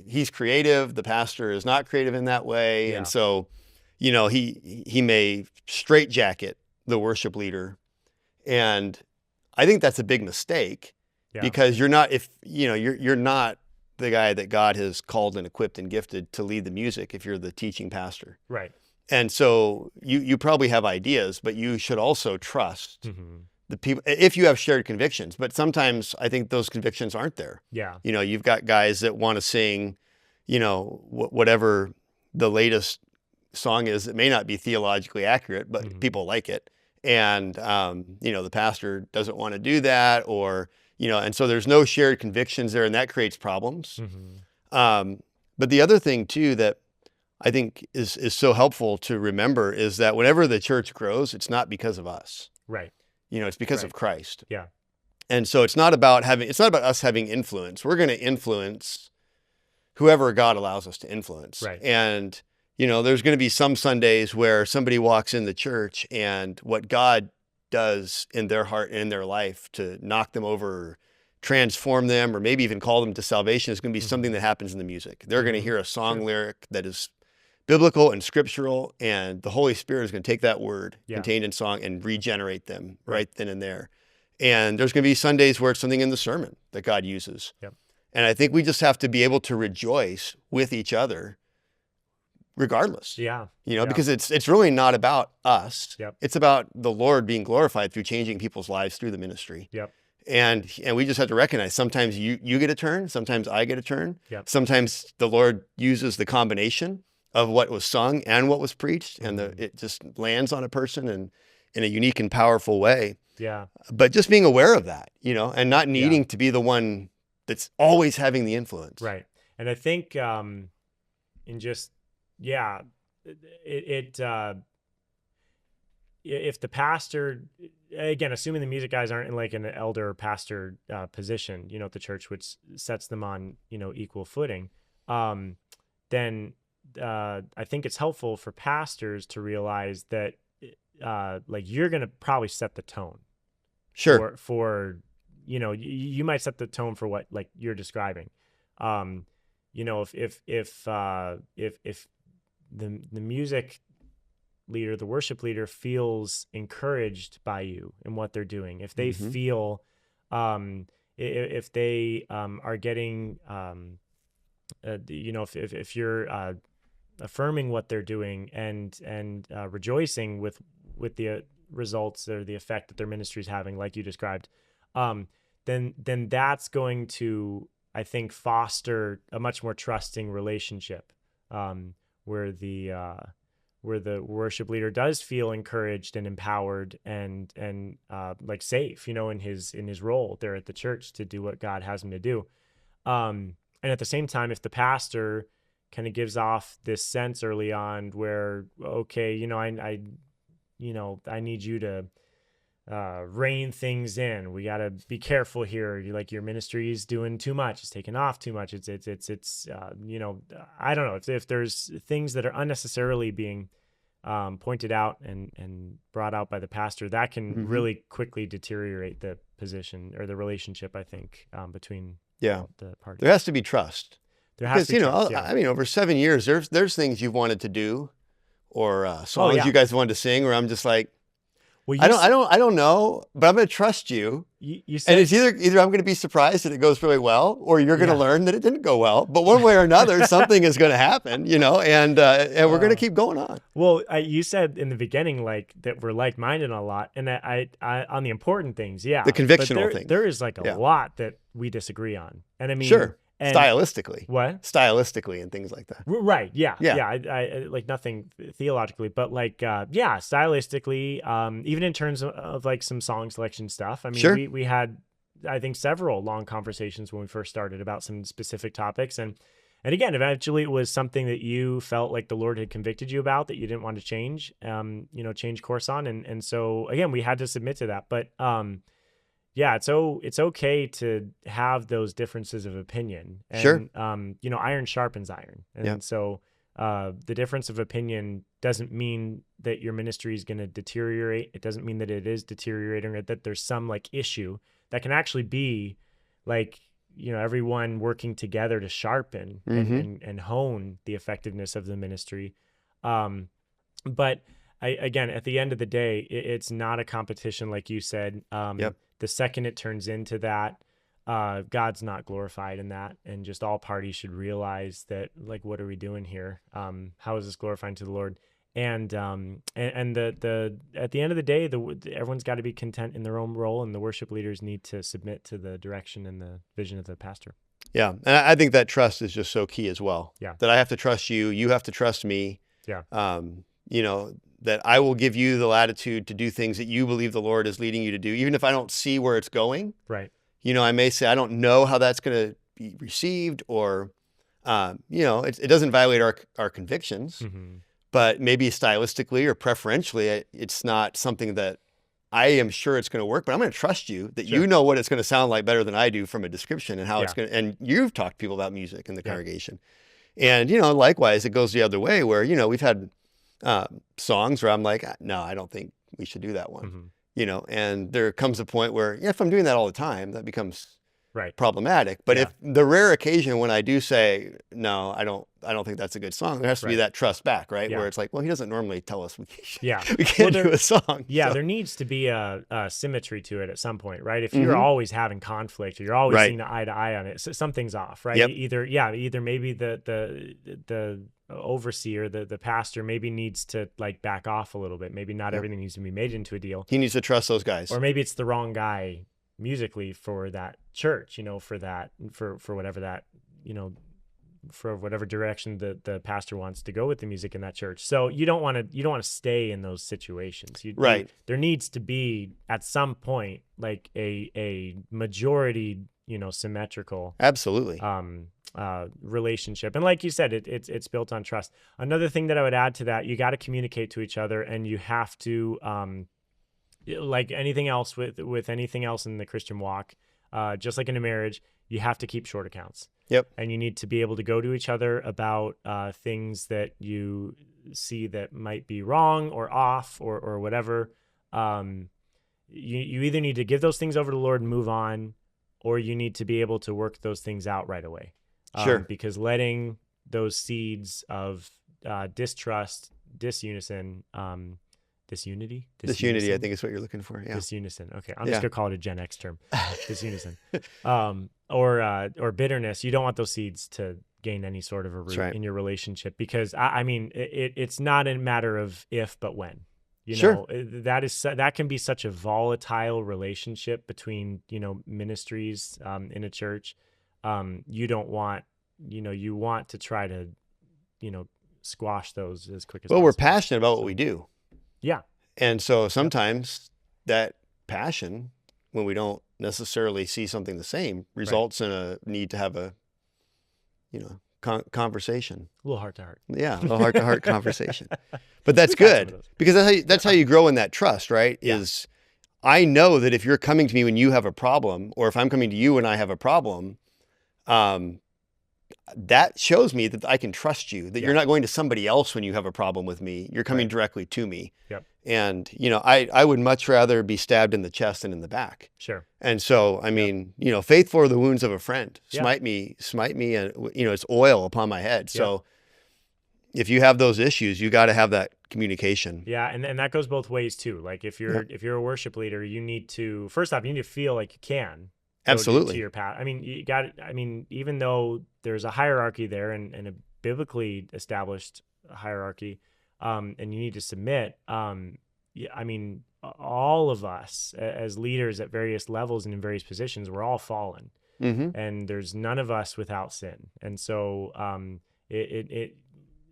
S1: he's creative. The pastor is not creative in that way. Yeah. And so, he may straitjacket the worship leader. And I think that's a big mistake. Yeah. Because you're not, you're not the guy that God has called and equipped and gifted to lead the music if you're the teaching pastor.
S2: Right.
S1: And so you probably have ideas, but you should also trust the people if you have shared convictions. But sometimes I think those convictions aren't there.
S2: Yeah.
S1: You've got guys that want to sing, whatever the latest song is. It may not be theologically accurate, but people like it. And, the pastor doesn't want to do that, or, and so there's no shared convictions there, and that creates problems. But the other thing too, that I think is so helpful to remember is that whenever the church grows, it's not because of us.
S2: Right.
S1: It's because of Christ.
S2: Yeah.
S1: And so it's not about us having influence. We're going to influence whoever God allows us to influence.
S2: Right.
S1: And, there's going to be some Sundays where somebody walks in the church and what God does in their heart and in their life to knock them over, or transform them, or maybe even call them to salvation is going to be something that happens in the music. They're going to hear a song lyric that is biblical and scriptural, and the Holy Spirit is going to take that word contained in song and regenerate them right then and there. And there's going to be Sundays where it's something in the sermon that God uses.
S2: Yep.
S1: And I think we just have to be able to rejoice with each other regardless.
S2: Yeah.
S1: Because it's really not about us.
S2: Yep.
S1: It's about the Lord being glorified through changing people's lives through the ministry.
S2: Yep.
S1: And we just have to recognize sometimes you get a turn, sometimes I get a turn.
S2: Yep.
S1: Sometimes the Lord uses the combination of what was sung and what was preached, and it just lands on a person and in a unique and powerful way.
S2: Yeah.
S1: But just being aware of that, and not needing to be the one that's always having the influence.
S2: Right. And I think if the pastor, again, assuming the music guys aren't in like an elder or pastor position, at the church, which sets them on, equal footing, then I think it's helpful for pastors to realize that you're going to probably set the tone.
S1: Sure.
S2: For you might set the tone for what like you're describing. If the music leader, the worship leader, feels encouraged by you in what they're doing, if they feel, if they are getting, if you're affirming what they're doing and rejoicing with the results or the effect that their ministry is having, like you described, then that's going to, I think, foster a much more trusting relationship, where the worship leader does feel encouraged and empowered and like safe, in his role there at the church to do what God has him to do. And at the same time, if the pastor kind of gives off this sense early on where, okay, I need you to rein things in. We got to be careful here. Your ministry is doing too much. It's taking off too much. It's I don't know if there's things that are unnecessarily being pointed out and brought out by the pastor, that can really quickly deteriorate the position or the relationship, I think, between the parties.
S1: There has to be trust.
S2: There has to be trust,
S1: I mean, over 7 years, there's things you've wanted to do or songs you guys wanted to sing where I'm just like, well, I don't know, but I'm going to trust you.
S2: You said,
S1: and it's either I'm going to be surprised that it goes really well, or you're going to learn that it didn't go well. But one way or another, something is going to happen, and we're going to keep going on.
S2: Well, you said in the beginning that we're like-minded on a lot, and that I on the important things, the
S1: convictional things.
S2: There is like a lot that we disagrey on, and I mean,
S1: sure. Stylistically.
S2: What?
S1: Stylistically and things like that.
S2: Right. Yeah. I like nothing theologically, but stylistically, even in terms of like some song selection stuff. I mean, we had, I think, several long conversations when we first started about some specific topics. And again, eventually it was something that you felt like the Lord had convicted you about that you didn't want to change, change course on. And so again, we had to submit to that. But, it's okay to have those differences of opinion. And, iron sharpens iron. And so the difference of opinion doesn't mean that your ministry is going to deteriorate. It doesn't mean that it is deteriorating or that there's some like issue that can actually be like, everyone working together to sharpen and hone the effectiveness of the ministry. But again, at the end of the day, it's not a competition, like you said. The second it turns into that, God's not glorified in that, and just all parties should realize that, like, what are we doing here? How is this glorifying to the Lord? And the at the end of the day, everyone's got to be content in their own role, and the worship leaders need to submit to the direction and the vision of the pastor.
S1: Yeah, and I think that trust is just so key as well.
S2: Yeah,
S1: that I have to trust you, you have to trust me.
S2: Yeah,
S1: that I will give you the latitude to do things that you believe the Lord is leading you to do, even if I don't see where it's going.
S2: Right.
S1: I may say, I don't know how that's going to be received, or, it doesn't violate our convictions, but maybe stylistically or preferentially, it's not something that I am sure it's going to work, but I'm going to trust you that you know what it's going to sound like better than I do from a description and how it's going to, and you've talked to people about music in the congregation. And, likewise, it goes the other way where, we've had songs where I'm like, no, I don't think we should do that one, and there comes a point where, if I'm doing that all the time, that becomes problematic. But if the rare occasion when I do say, no, I don't think that's a good song, there has to be that trust back, right? Where it's like, well, he doesn't normally tell us we can't do a song.
S2: Yeah. So. There needs to be a symmetry to it at some point, right? If you're always having conflict or you're always seeing eye to eye on it, so something's off, right? Either maybe the overseer, the pastor maybe needs to like back off a little bit. Maybe not everything needs to be made into a deal.
S1: He needs to trust those guys.
S2: Or maybe it's the wrong guy musically for that church, for whatever that, for whatever direction the pastor wants to go with the music in that church. So you don't want to stay in those situations. There needs to be at some point like a majority, symmetrical.
S1: Absolutely.
S2: Relationship. And like you said, it's built on trust. Another thing that I would add to that, you got to communicate to each other, and you have to, like anything else with anything else in the Christian walk, just like in a marriage, you have to keep short accounts.
S1: Yep.
S2: And you need to be able to go to each other about things that you see that might be wrong or off or whatever. You either need to give those things over to the Lord and move on, or you need to be able to work those things out right away.
S1: Sure.
S2: Because letting those seeds of distrust, disunity,
S1: I think is what you're looking for. Yeah.
S2: Disunison. Okay. I'm just going to call it a Gen X term. Disunison. Or bitterness. You don't want those seeds to gain any sort of a root in your relationship, because I mean, it's not a matter of if, but when.
S1: Sure.
S2: That can be such a volatile relationship between, ministries in a church. You don't want, you want to try to, squash those as quick as
S1: Well, we're
S2: possible.
S1: passionate about what we do.
S2: Yeah.
S1: And so sometimes that passion, when we don't necessarily see something the same, results in a need to have a, conversation.
S2: A little heart to heart.
S1: Yeah, a heart-to-heart conversation. But that's
S2: We've had some of
S1: good
S2: those.
S1: because that's how you grow in that trust, right?
S2: Yeah.
S1: Is I know that if you're coming to me when you have a problem, or if I'm coming to you when I have a problem, that shows me that I can trust you, that you're not going to somebody else when you have a problem with me. You're coming directly to me.
S2: Yep.
S1: And, I would much rather be stabbed in the chest than in the back.
S2: Sure.
S1: And so, I mean, faithful are the wounds of a friend.
S2: Yeah.
S1: Smite me, and, it's oil upon my head. So if you have those issues, you got to have that communication.
S2: Yeah. And that goes both ways too. Like if you're a worship leader, you need to, first off, you need to feel like you can.
S1: Absolutely.
S2: To your path. I mean, even though there's a hierarchy there and a biblically established hierarchy, and you need to submit, I mean, all of us as leaders at various levels and in various positions, we're all fallen, and there's none of us without sin. And so, again,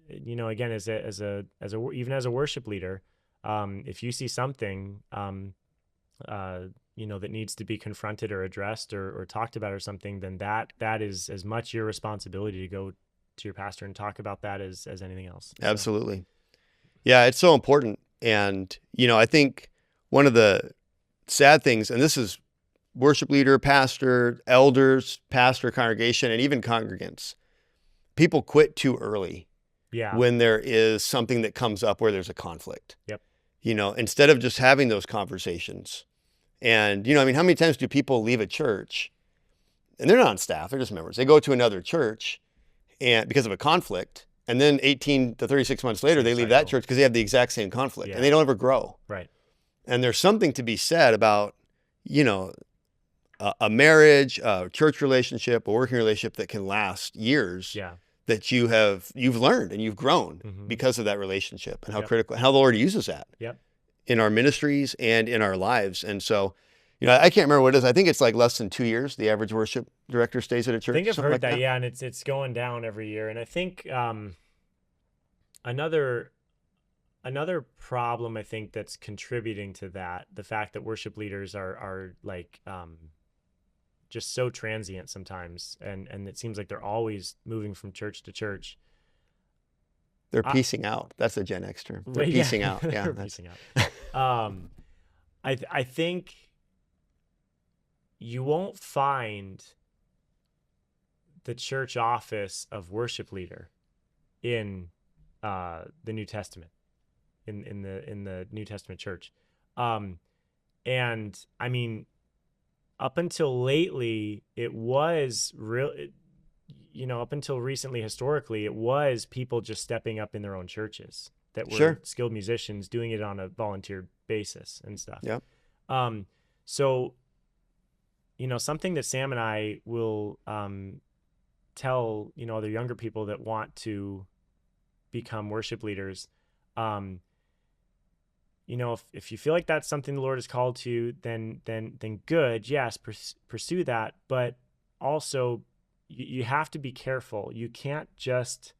S2: even as a worship leader, if you see something, that needs to be confronted or addressed or talked about or something, then that is as much your responsibility to go to your pastor and talk about that as anything else.
S1: Absolutely. Yeah, it's so important. And, I think one of the sad things, and this is worship leader, pastor, elders, pastor, congregation, and even congregants, people quit too early.
S2: Yeah.
S1: When there is something that comes up where there's a conflict.
S2: Yep.
S1: Instead of just having those conversations. And, how many times do people leave a church and they're not on staff, they're just members. They go to another church and because of a conflict, and then 18 to 36 months later, they leave that church because they have the exact same conflict and they don't ever grow.
S2: Right.
S1: And there's something to be said about, a marriage, a church relationship, a working relationship that can last years.
S2: Yeah.
S1: That you've learned and you've grown because of that relationship and how critical, how the Lord uses that.
S2: Yep.
S1: In our ministries and in our lives. And so, I can't remember what it is. I think it's like less than 2 years. The average worship director stays at a church.
S2: I think I've heard
S1: like
S2: that. Yeah. And it's going down every year. And I think, another problem I think that's contributing to that, the fact that worship leaders are like, just so transient sometimes. And it seems like they're always moving from church to church.
S1: They're piecing out. That's a Gen X term. They're piecing out. Yeah.
S2: They're piecing out. I think you won't find the church office of worship leader in the New Testament, in the New Testament church. And I mean, up until lately, it was real. Up until recently, historically, it was people just stepping up in their own churches that were skilled musicians doing it on a volunteer basis and stuff.
S1: Yeah.
S2: So, something that Sam and I will tell, other younger people that want to become worship leaders, if you feel like that's something the Lord has called to, then good. Yes, pursue that. But also, you have to be careful. You can't just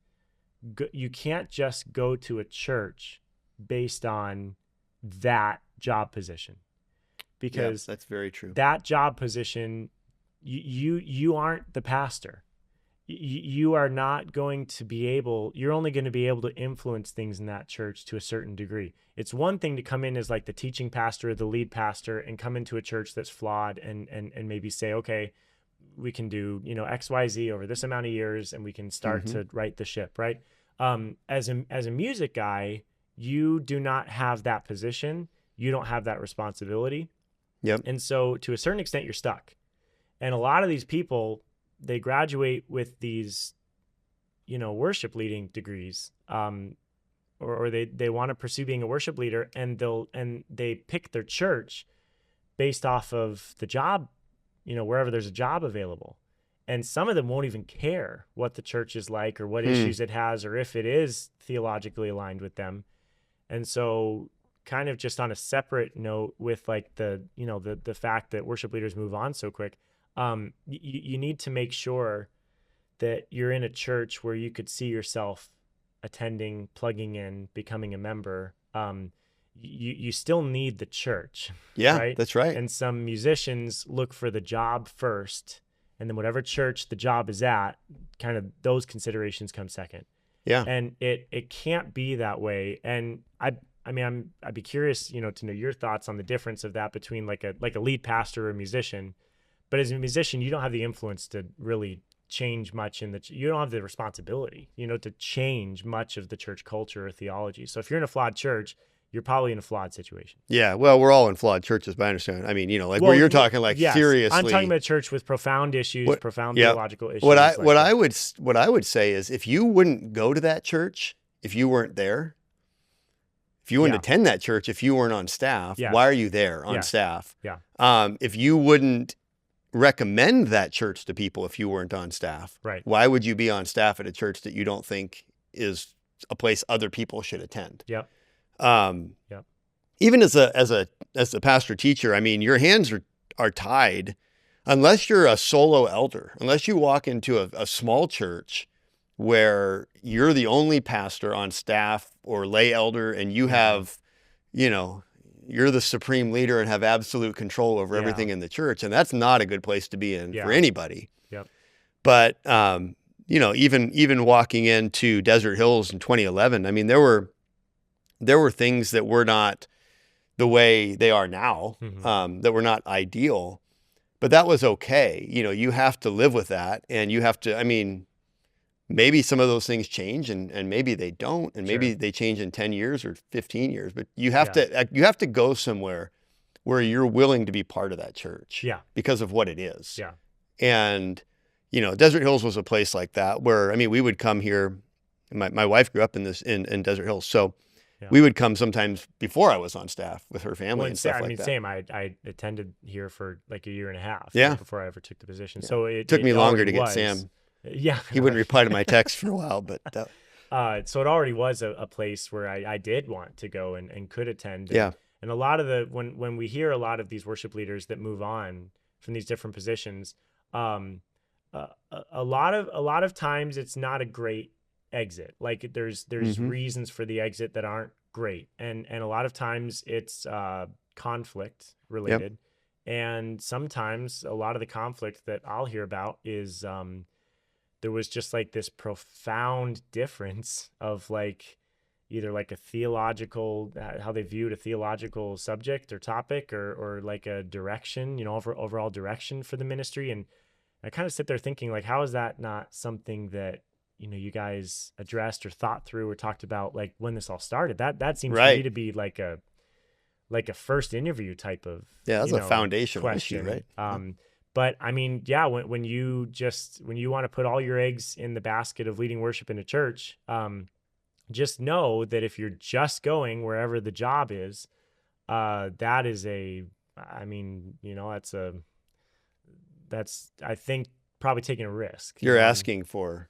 S2: go to a church based on that job position, because
S1: that's very true.
S2: That job position, you aren't the pastor. You are not going to be able. You're only going to be able to influence things in that church to a certain degree. It's one thing to come in as like the teaching pastor, the lead pastor, and come into a church that's flawed and maybe say, okay, we can do, XYZ over this amount of years and we can start to right the ship, right? As a music guy, you do not have that position. You don't have that responsibility.
S1: Yep.
S2: And so to a certain extent, you're stuck. And a lot of these people, they graduate with these, worship leading degrees, or they want to pursue being a worship leader, and they pick their church based off of the job, wherever there's a job available. And some of them won't even care what the church is like or what issues it has or if it is theologically aligned with them. And so kind of just on a separate note with like the fact that worship leaders move on so quick, you need to make sure that you're in a church where you could see yourself attending, plugging in, becoming a member. You still need the church.
S1: Yeah,
S2: right?
S1: that's right.
S2: And some musicians look for the job first, and then whatever church the job is at, kind of those considerations come second.
S1: Yeah.
S2: And it can't be that way. And I'd be curious, to know your thoughts on the difference of that between like a lead pastor or a musician. But as a musician, you don't have the influence to really change much you don't have the responsibility, to change much of the church culture or theology. So if you're in a flawed church, you're probably in a flawed situation.
S1: Yeah, well, we're all in flawed churches, but I understand. I mean, where you're talking like
S2: yes,
S1: seriously.
S2: I'm talking about a church with profound issues, profound theological issues.
S1: What I would say is, if you wouldn't go to that church, if you weren't there, if you wouldn't attend that church, if you weren't on staff, why are you there on staff?
S2: Yeah.
S1: If you wouldn't recommend that church to people if you weren't on staff,
S2: right?
S1: Why would you be on staff at a church that you don't think is a place other people should attend?
S2: Yep.
S1: Even as a pastor teacher, I mean, your hands are tied unless you're a solo elder, unless you walk into a small church where you're the only pastor on staff or lay elder, and you have, you're the supreme leader and have absolute control over everything in the church. And that's not a good place to be in for anybody.
S2: Yep.
S1: But, even walking into Desert Hills in 2011, I mean, there were things that were not the way they are now, that were not ideal, but that was okay. You have to live with that, and you have to, I mean, maybe some of those things change and maybe they don't, and maybe they change in 10 years or 15 years, but you have to go somewhere where you're willing to be part of that church because of what it is.
S2: Yeah.
S1: And, Desert Hills was a place like that where, I mean, we would come here. My wife grew up in Desert Hills. So we would come sometimes before I was on staff with her family and stuff like that.
S2: Same. I attended here for like a a year and a half before I ever took the position.
S1: Yeah.
S2: So it
S1: took me longer to get Sam.
S2: Yeah.
S1: He wouldn't reply to my text for a while, but
S2: so it already was a place where I did want to go and could attend. And a lot of when we hear a lot of these worship leaders that move on from these different positions, a lot of times it's not a great exit. Like there's reasons for the exit that aren't great, and a lot of times it's conflict related. And sometimes a lot of the conflict that I'll hear about is there was just like this profound difference of like either like a theological, how they viewed a theological subject or topic, or like a direction, overall direction for the ministry. And I kind of sit there thinking, like, how is that not something that you guys addressed or thought through or talked about, like when this all started? That seems to me to be like a first interview type of
S1: that's a foundational
S2: question.
S1: issue, right?
S2: But I mean, when you want to put all your eggs in the basket of leading worship in a church, just know that if you're just going wherever the job is, that is that's I think probably taking a risk.
S1: You're asking for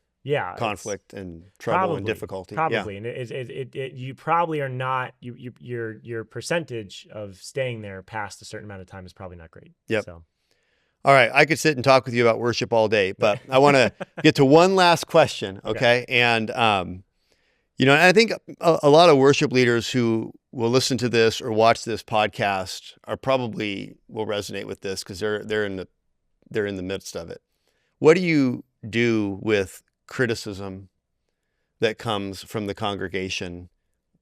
S1: conflict and trouble and difficulty.
S2: Probably. And it you probably are not, your percentage of staying there past a certain amount of time is probably not great.
S1: Yep.
S2: So.
S1: All right. I could sit and talk with you about worship all day, but I want to get to one last question. Okay. And, and I think a lot of worship leaders who will listen to this or watch this podcast will resonate with this because they're in the midst of it. What do you do with criticism that comes from the congregation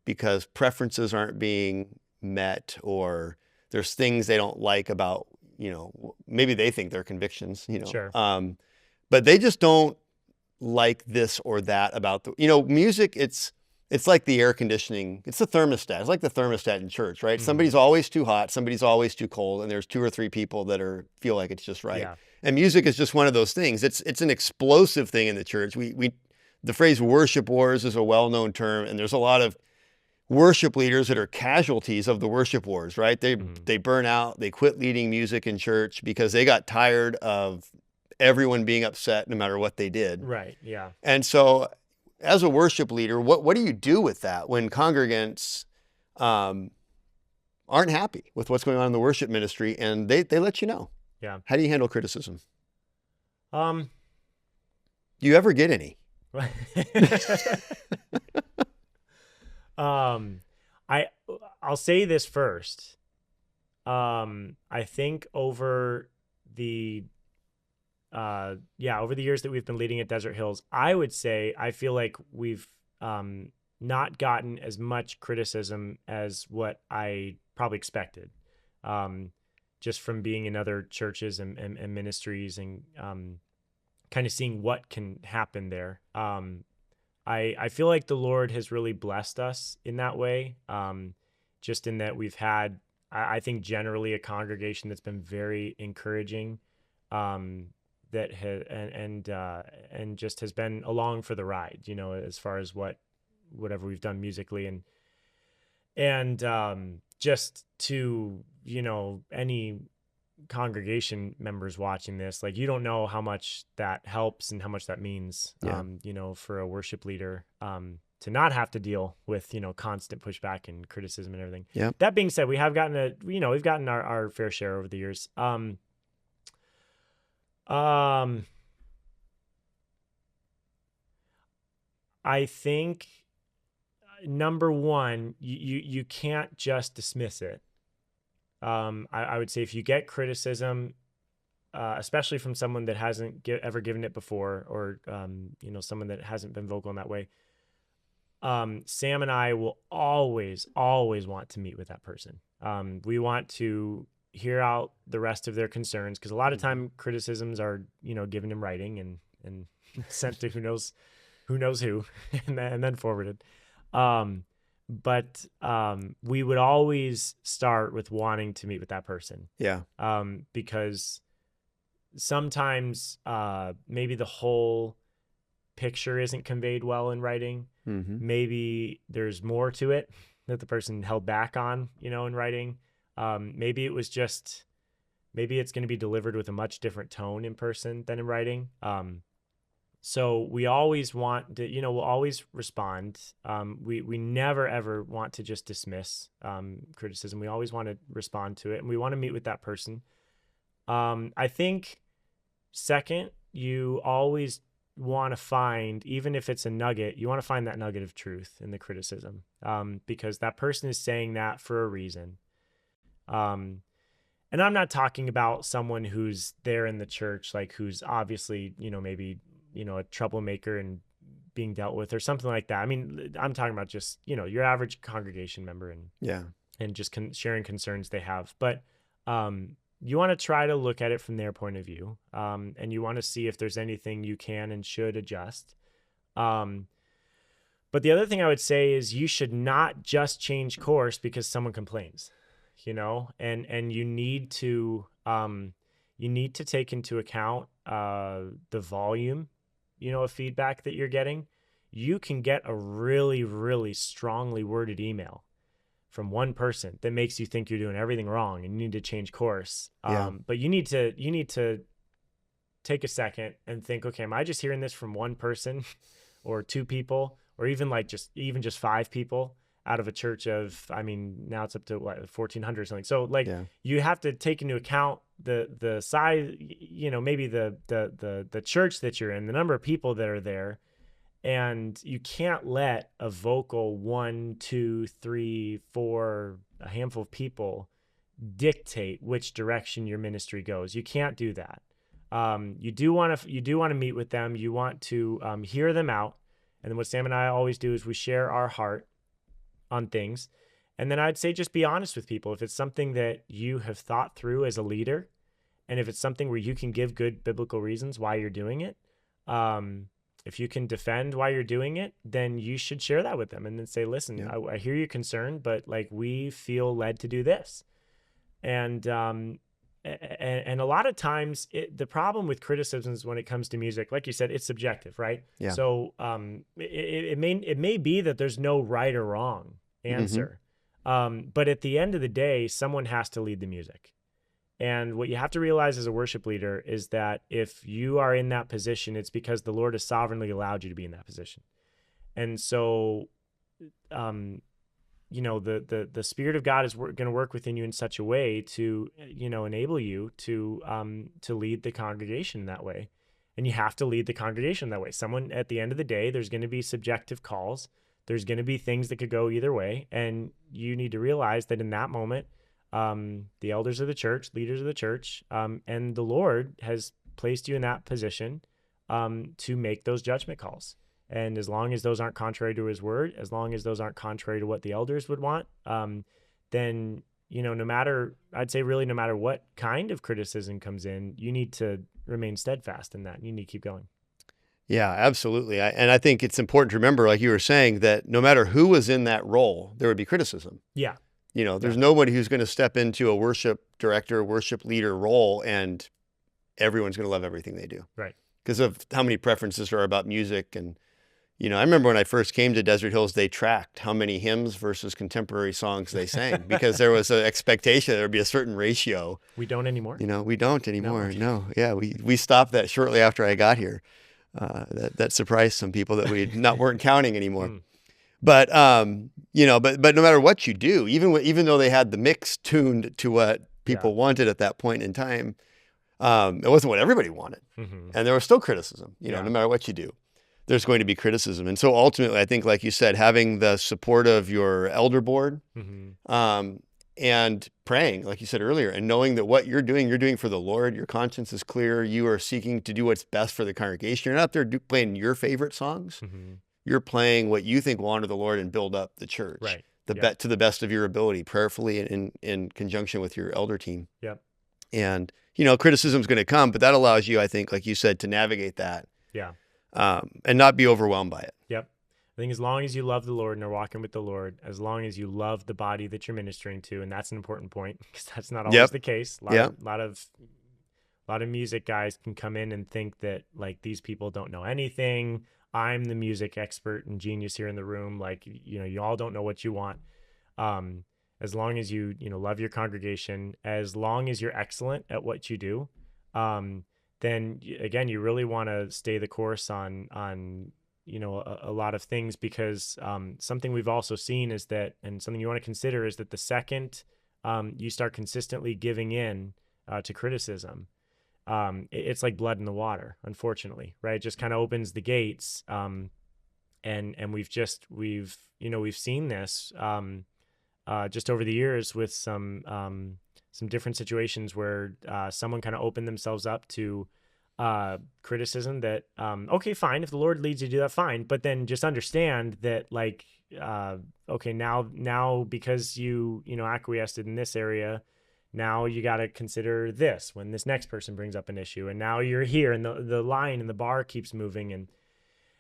S1: because preferences aren't being met, or there's things they don't like about, maybe they think they're convictions,
S2: Sure.
S1: But they just don't like this or that about music. It's like the air conditioning. It's the thermostat. It's like the thermostat in church, right? Mm-hmm. Somebody's always too hot. Somebody's always too cold. And there's 2 or 3 people that feel like it's just right. Yeah. And music is just one of those things. It's an explosive thing in the church. The phrase worship wars is a well-known term, and there's a lot of worship leaders that are casualties of the worship wars, right? They burn out, they quit leading music in church because they got tired of everyone being upset no matter what they did.
S2: Right, yeah.
S1: And so as a worship leader, what do you do with that when congregants aren't happy with what's going on in the worship ministry, and they let you know.
S2: Yeah.
S1: How do you handle criticism?
S2: Um,
S1: Do you ever get any?
S2: um, I'll say this first. I think over the over the years that we've been leading at Desert Hills, I would say I feel like we've not gotten as much criticism as what I probably expected, just from being in other churches and ministries and kind of seeing what can happen there. I feel like the Lord has really blessed us in that way, just in that we've had, I think, generally a congregation that's been very encouraging, that has and just has been along for the ride, as far as whatever we've done musically, and just to any congregation members watching this, like, you don't know how much that helps and how much that means, for a worship leader, to not have to deal with, constant pushback and criticism and everything.
S1: Yeah.
S2: That being said, we've gotten our fair share over the years. I think, number one, you can't just dismiss it. I would say if you get criticism, especially from someone that hasn't ever given it before, or someone that hasn't been vocal in that way, Sam and I will always want to meet with that person. We want to hear out the rest of their concerns, because a lot of time criticisms are given in writing and sent to who knows who and then forwarded. But we would always start with wanting to meet with that person.
S1: Yeah.
S2: Because sometimes maybe the whole picture isn't conveyed well in writing.
S1: Mm-hmm.
S2: Maybe there's more to it that the person held back on, in writing. Maybe it's going to be delivered with a much different tone in person than in writing. So we always want to, we'll always respond. We never, ever want to just dismiss criticism. We always want to respond to it, and we want to meet with that person. I think, second, you always want to find, even if it's a nugget, you want to find that nugget of truth in the criticism, because that person is saying that for a reason. And I'm not talking about someone who's there in the church, like, who's obviously, maybe, a troublemaker and being dealt with or something like that. I mean, I'm talking about just, your average congregation member and just sharing concerns they have. But you want to try to look at it from their point of view, and you want to see if there's anything you can and should adjust. But the other thing I would say is you should not just change course because someone complains, and you need to take into account the volume, of feedback that you're getting. You can get a really, really strongly worded email from one person that makes you think you're doing everything wrong and you need to change course. But you need to take a second and think, okay, am I just hearing this from one person or two people, or even just 5 people out of a church of, now it's up to 1,400 or something. So you have to take into account the size, maybe the church that you're in, the number of people that are there. And you can't let a vocal 1, 2, 3, 4, a handful of people dictate which direction your ministry goes. You can't do that. You do want to meet with them. You want to hear them out. And then what Sam and I always do is we share our heart on things. And then I'd say just be honest with people. If it's something that you have thought through as a leader, and if it's something where you can give good biblical reasons why you're doing it, if you can defend why you're doing it, then you should share that with them and then say, listen, I hear your concern, but we feel led to do this. And a lot of times the problem with criticisms when it comes to music, like you said, it's subjective, right?
S1: Yeah.
S2: So it may be that there's no right or wrong answer. But at the end of the day, someone has to lead the music. And what you have to realize as a worship leader is that if you are in that position, it's because the Lord has sovereignly allowed you to be in that position. And so the Spirit of God is going to work within you in such a way to, enable you to lead the congregation that way. And you have to lead the congregation that way. Someone, at the end of the day, there's going to be subjective calls. There's going to be things that could go either way. And you need to realize that in that moment, the elders of the church, leaders of the church, and the Lord has placed you in that position to make those judgment calls. And as long as those aren't contrary to his word, as long as those aren't contrary to what the elders would want, then, no matter what kind of criticism comes in, you need to remain steadfast in that. You need to keep going.
S1: Yeah, absolutely. And I think it's important to remember, like you were saying, that no matter who was in that role, there would be criticism.
S2: Yeah.
S1: There's nobody who's going to step into a worship director, worship leader role, and everyone's going to love everything they do.
S2: Right.
S1: Because of how many preferences there are about music. And, I remember when I first came to Desert Hills, they tracked how many hymns versus contemporary songs they sang because there was an expectation there would be a certain ratio.
S2: We don't anymore.
S1: We don't anymore. No. Yeah, we stopped that shortly after I got here. That surprised some people that we weren't counting anymore. But but no matter what you do, even though they had the mix tuned to what people wanted at that point in time, it wasn't what everybody wanted, and there was still criticism. No matter what you do, there's going to be criticism. And so ultimately, I think, like you said, having the support of your elder board, and praying, like you said earlier, and knowing that what you're doing for the Lord. Your conscience is clear. You are seeking to do what's best for the congregation. You're not there playing your favorite songs. You're playing what you think will honor the Lord and build up the church,
S2: right?
S1: To the best of your ability, prayerfully and in conjunction with your elder team.
S2: Yep.
S1: And criticism is going to come, but that allows you, I think, like you said, to navigate that.
S2: Yeah.
S1: And not be overwhelmed by it.
S2: Yep. I think as long as you love the Lord and are walking with the Lord, as long as you love the body that you're ministering to, and that's an important point because that's not always the case. A lot of music guys can come in and think that like these people don't know anything. I'm the music expert and genius here in the room. Like, you all don't know what you want. As long as you love your congregation, as long as you're excellent at what you do, then again, you really want to stay the course on a lot of things, because something we've also seen is that, and something you want to consider is that the second you start consistently giving in to criticism, it's like blood in the water, unfortunately, right? It just kind of opens the gates. And we've seen this just over the years with some different situations where someone kind of opened themselves up to criticism that, okay, fine. If the Lord leads you to do that, fine. But then just understand that okay, now because you acquiesced in this area, now you got to consider this when this next person brings up an issue, and now you're here, and the line and the bar keeps moving, and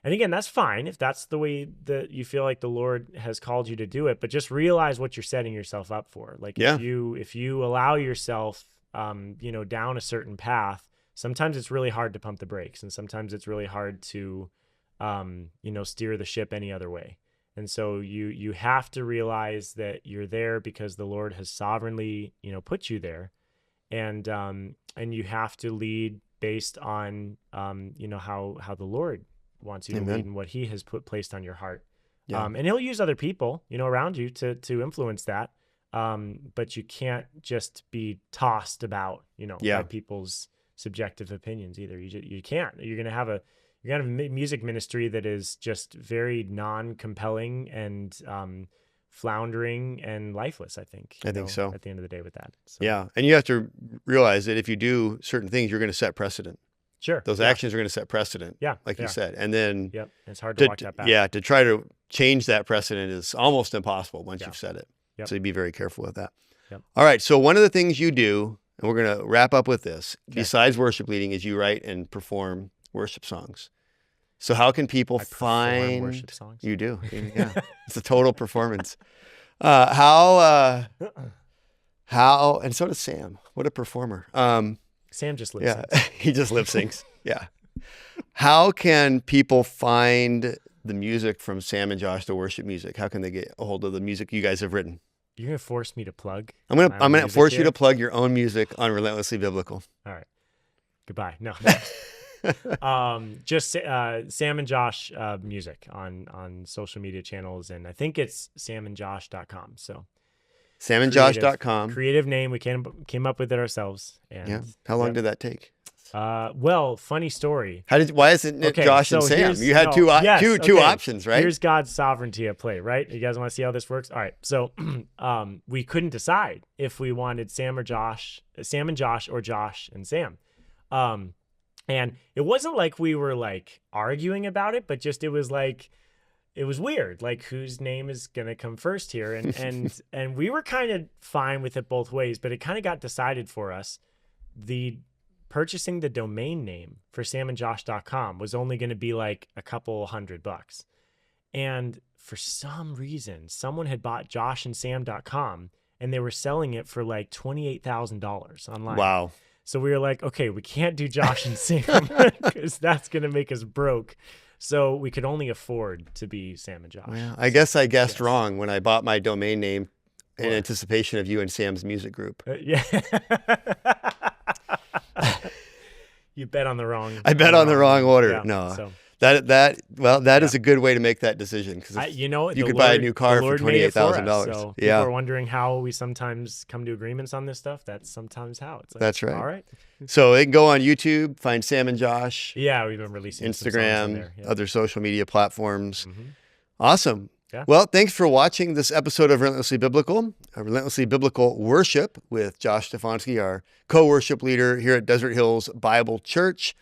S2: again, that's fine if that's the way that you feel like the Lord has called you to do it, but just realize what you're setting yourself up for. Like if you allow yourself, down a certain path, sometimes it's really hard to pump the brakes, and sometimes it's really hard to, steer the ship any other way. And so you have to realize that you're there because the Lord has sovereignly, put you there, and you have to lead based on, how the Lord wants you to lead and what He has placed on your heart. Yeah. And He'll use other people, around you to influence that. But you can't just be tossed about, by people's subjective opinions either. You can't. You're gonna have a music ministry that is just very non-compelling and floundering and lifeless, I think.
S1: I think so.
S2: At the end of the day with that. So.
S1: Yeah. And you have to realize that if you do certain things, you're going to set precedent.
S2: Sure.
S1: Those actions are going to set precedent.
S2: Yeah.
S1: Like you said. And then
S2: it's hard to walk that back.
S1: Yeah. To try to change that precedent is almost impossible once you've said it.
S2: Yep.
S1: So you be very careful with that.
S2: Yep.
S1: All right. So one of the things you do, and we're going to wrap up with this, besides worship leading, is you write and perform worship songs. So how can people find
S2: worship songs?
S1: You do? Yeah, it's a total performance. How? And so does Sam. What a performer.
S2: Sam just lip syncs.
S1: Yeah, he just lip syncs. Yeah. How can people find the music from Sam and Josh, the worship music? How can they get a hold of the music you guys have written?
S2: You're gonna force me to plug.
S1: I'm gonna force you to plug your own music on Relentlessly Biblical.
S2: All right. Goodbye. No. Just Sam and Josh music on social media channels, and I think it's samandjosh.com. So
S1: samandjosh.com.
S2: Creative name. We came up with it ourselves. And
S1: Yeah. How long did that take?
S2: Well, funny story.
S1: Why isn't it Josh and Sam? You had two options, right?
S2: Here's God's sovereignty at play, right? You guys want to see how this works? All right. So we couldn't decide if we wanted Sam and Josh, or Josh and Sam. And it wasn't like we were like arguing about it, but just it was weird, like whose name is gonna come first here, and we were kind of fine with it both ways, but it kind of got decided for us. Purchasing the domain name for samandjosh.com was only going to be like a couple $100. And for some reason, someone had bought joshandsam.com and they were selling it for like $28,000 online.
S1: Wow.
S2: So we were like, okay, we can't do Josh and Sam because that's going to make us broke. So we could only afford to be Sam and Josh.
S1: Well, I guess I guessed wrong when I bought my domain name in anticipation of you and Sam's music group.
S2: Yeah. You bet on the wrong.
S1: I bet on the wrong order.
S2: Yeah,
S1: no,
S2: so.
S1: that is a good way to make that decision, because you could buy a new car for $28,000.
S2: So people are wondering how we sometimes come to agreements on this stuff. That's sometimes how it's like.
S1: That's right.
S2: All right.
S1: So they can go on YouTube, find Sam and Josh.
S2: Yeah, we've been releasing
S1: Instagram, other social media platforms.
S2: Mm-hmm.
S1: Awesome. Yeah. Well, thanks for watching this episode of Relentlessly Biblical, a Relentlessly Biblical Worship with Josh Stefanski, our co-worship leader here at Desert Hills Bible Church.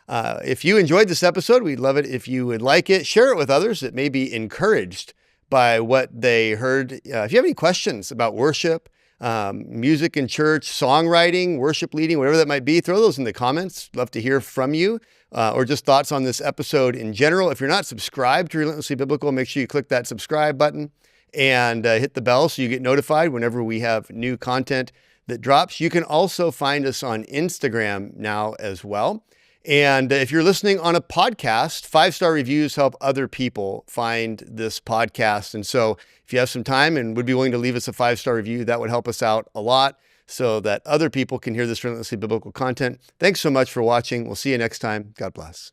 S1: If you enjoyed this episode, we'd love it if you would like it. Share it with others that may be encouraged by what they heard. If you have any questions about worship, music in church, songwriting, worship leading, whatever that might be, throw those in the comments. Love to hear from you. Or just thoughts on this episode in general. If you're not subscribed to Relentlessly Biblical, make sure you click that subscribe button and hit the bell so you get notified whenever we have new content that drops. You can also find us on Instagram now as well. And if you're listening on a podcast, 5-star reviews help other people find this podcast. And so if you have some time and would be willing to leave us a 5-star review, that would help us out a lot, so that other people can hear this relentlessly biblical content. Thanks so much for watching. We'll see you next time. God bless.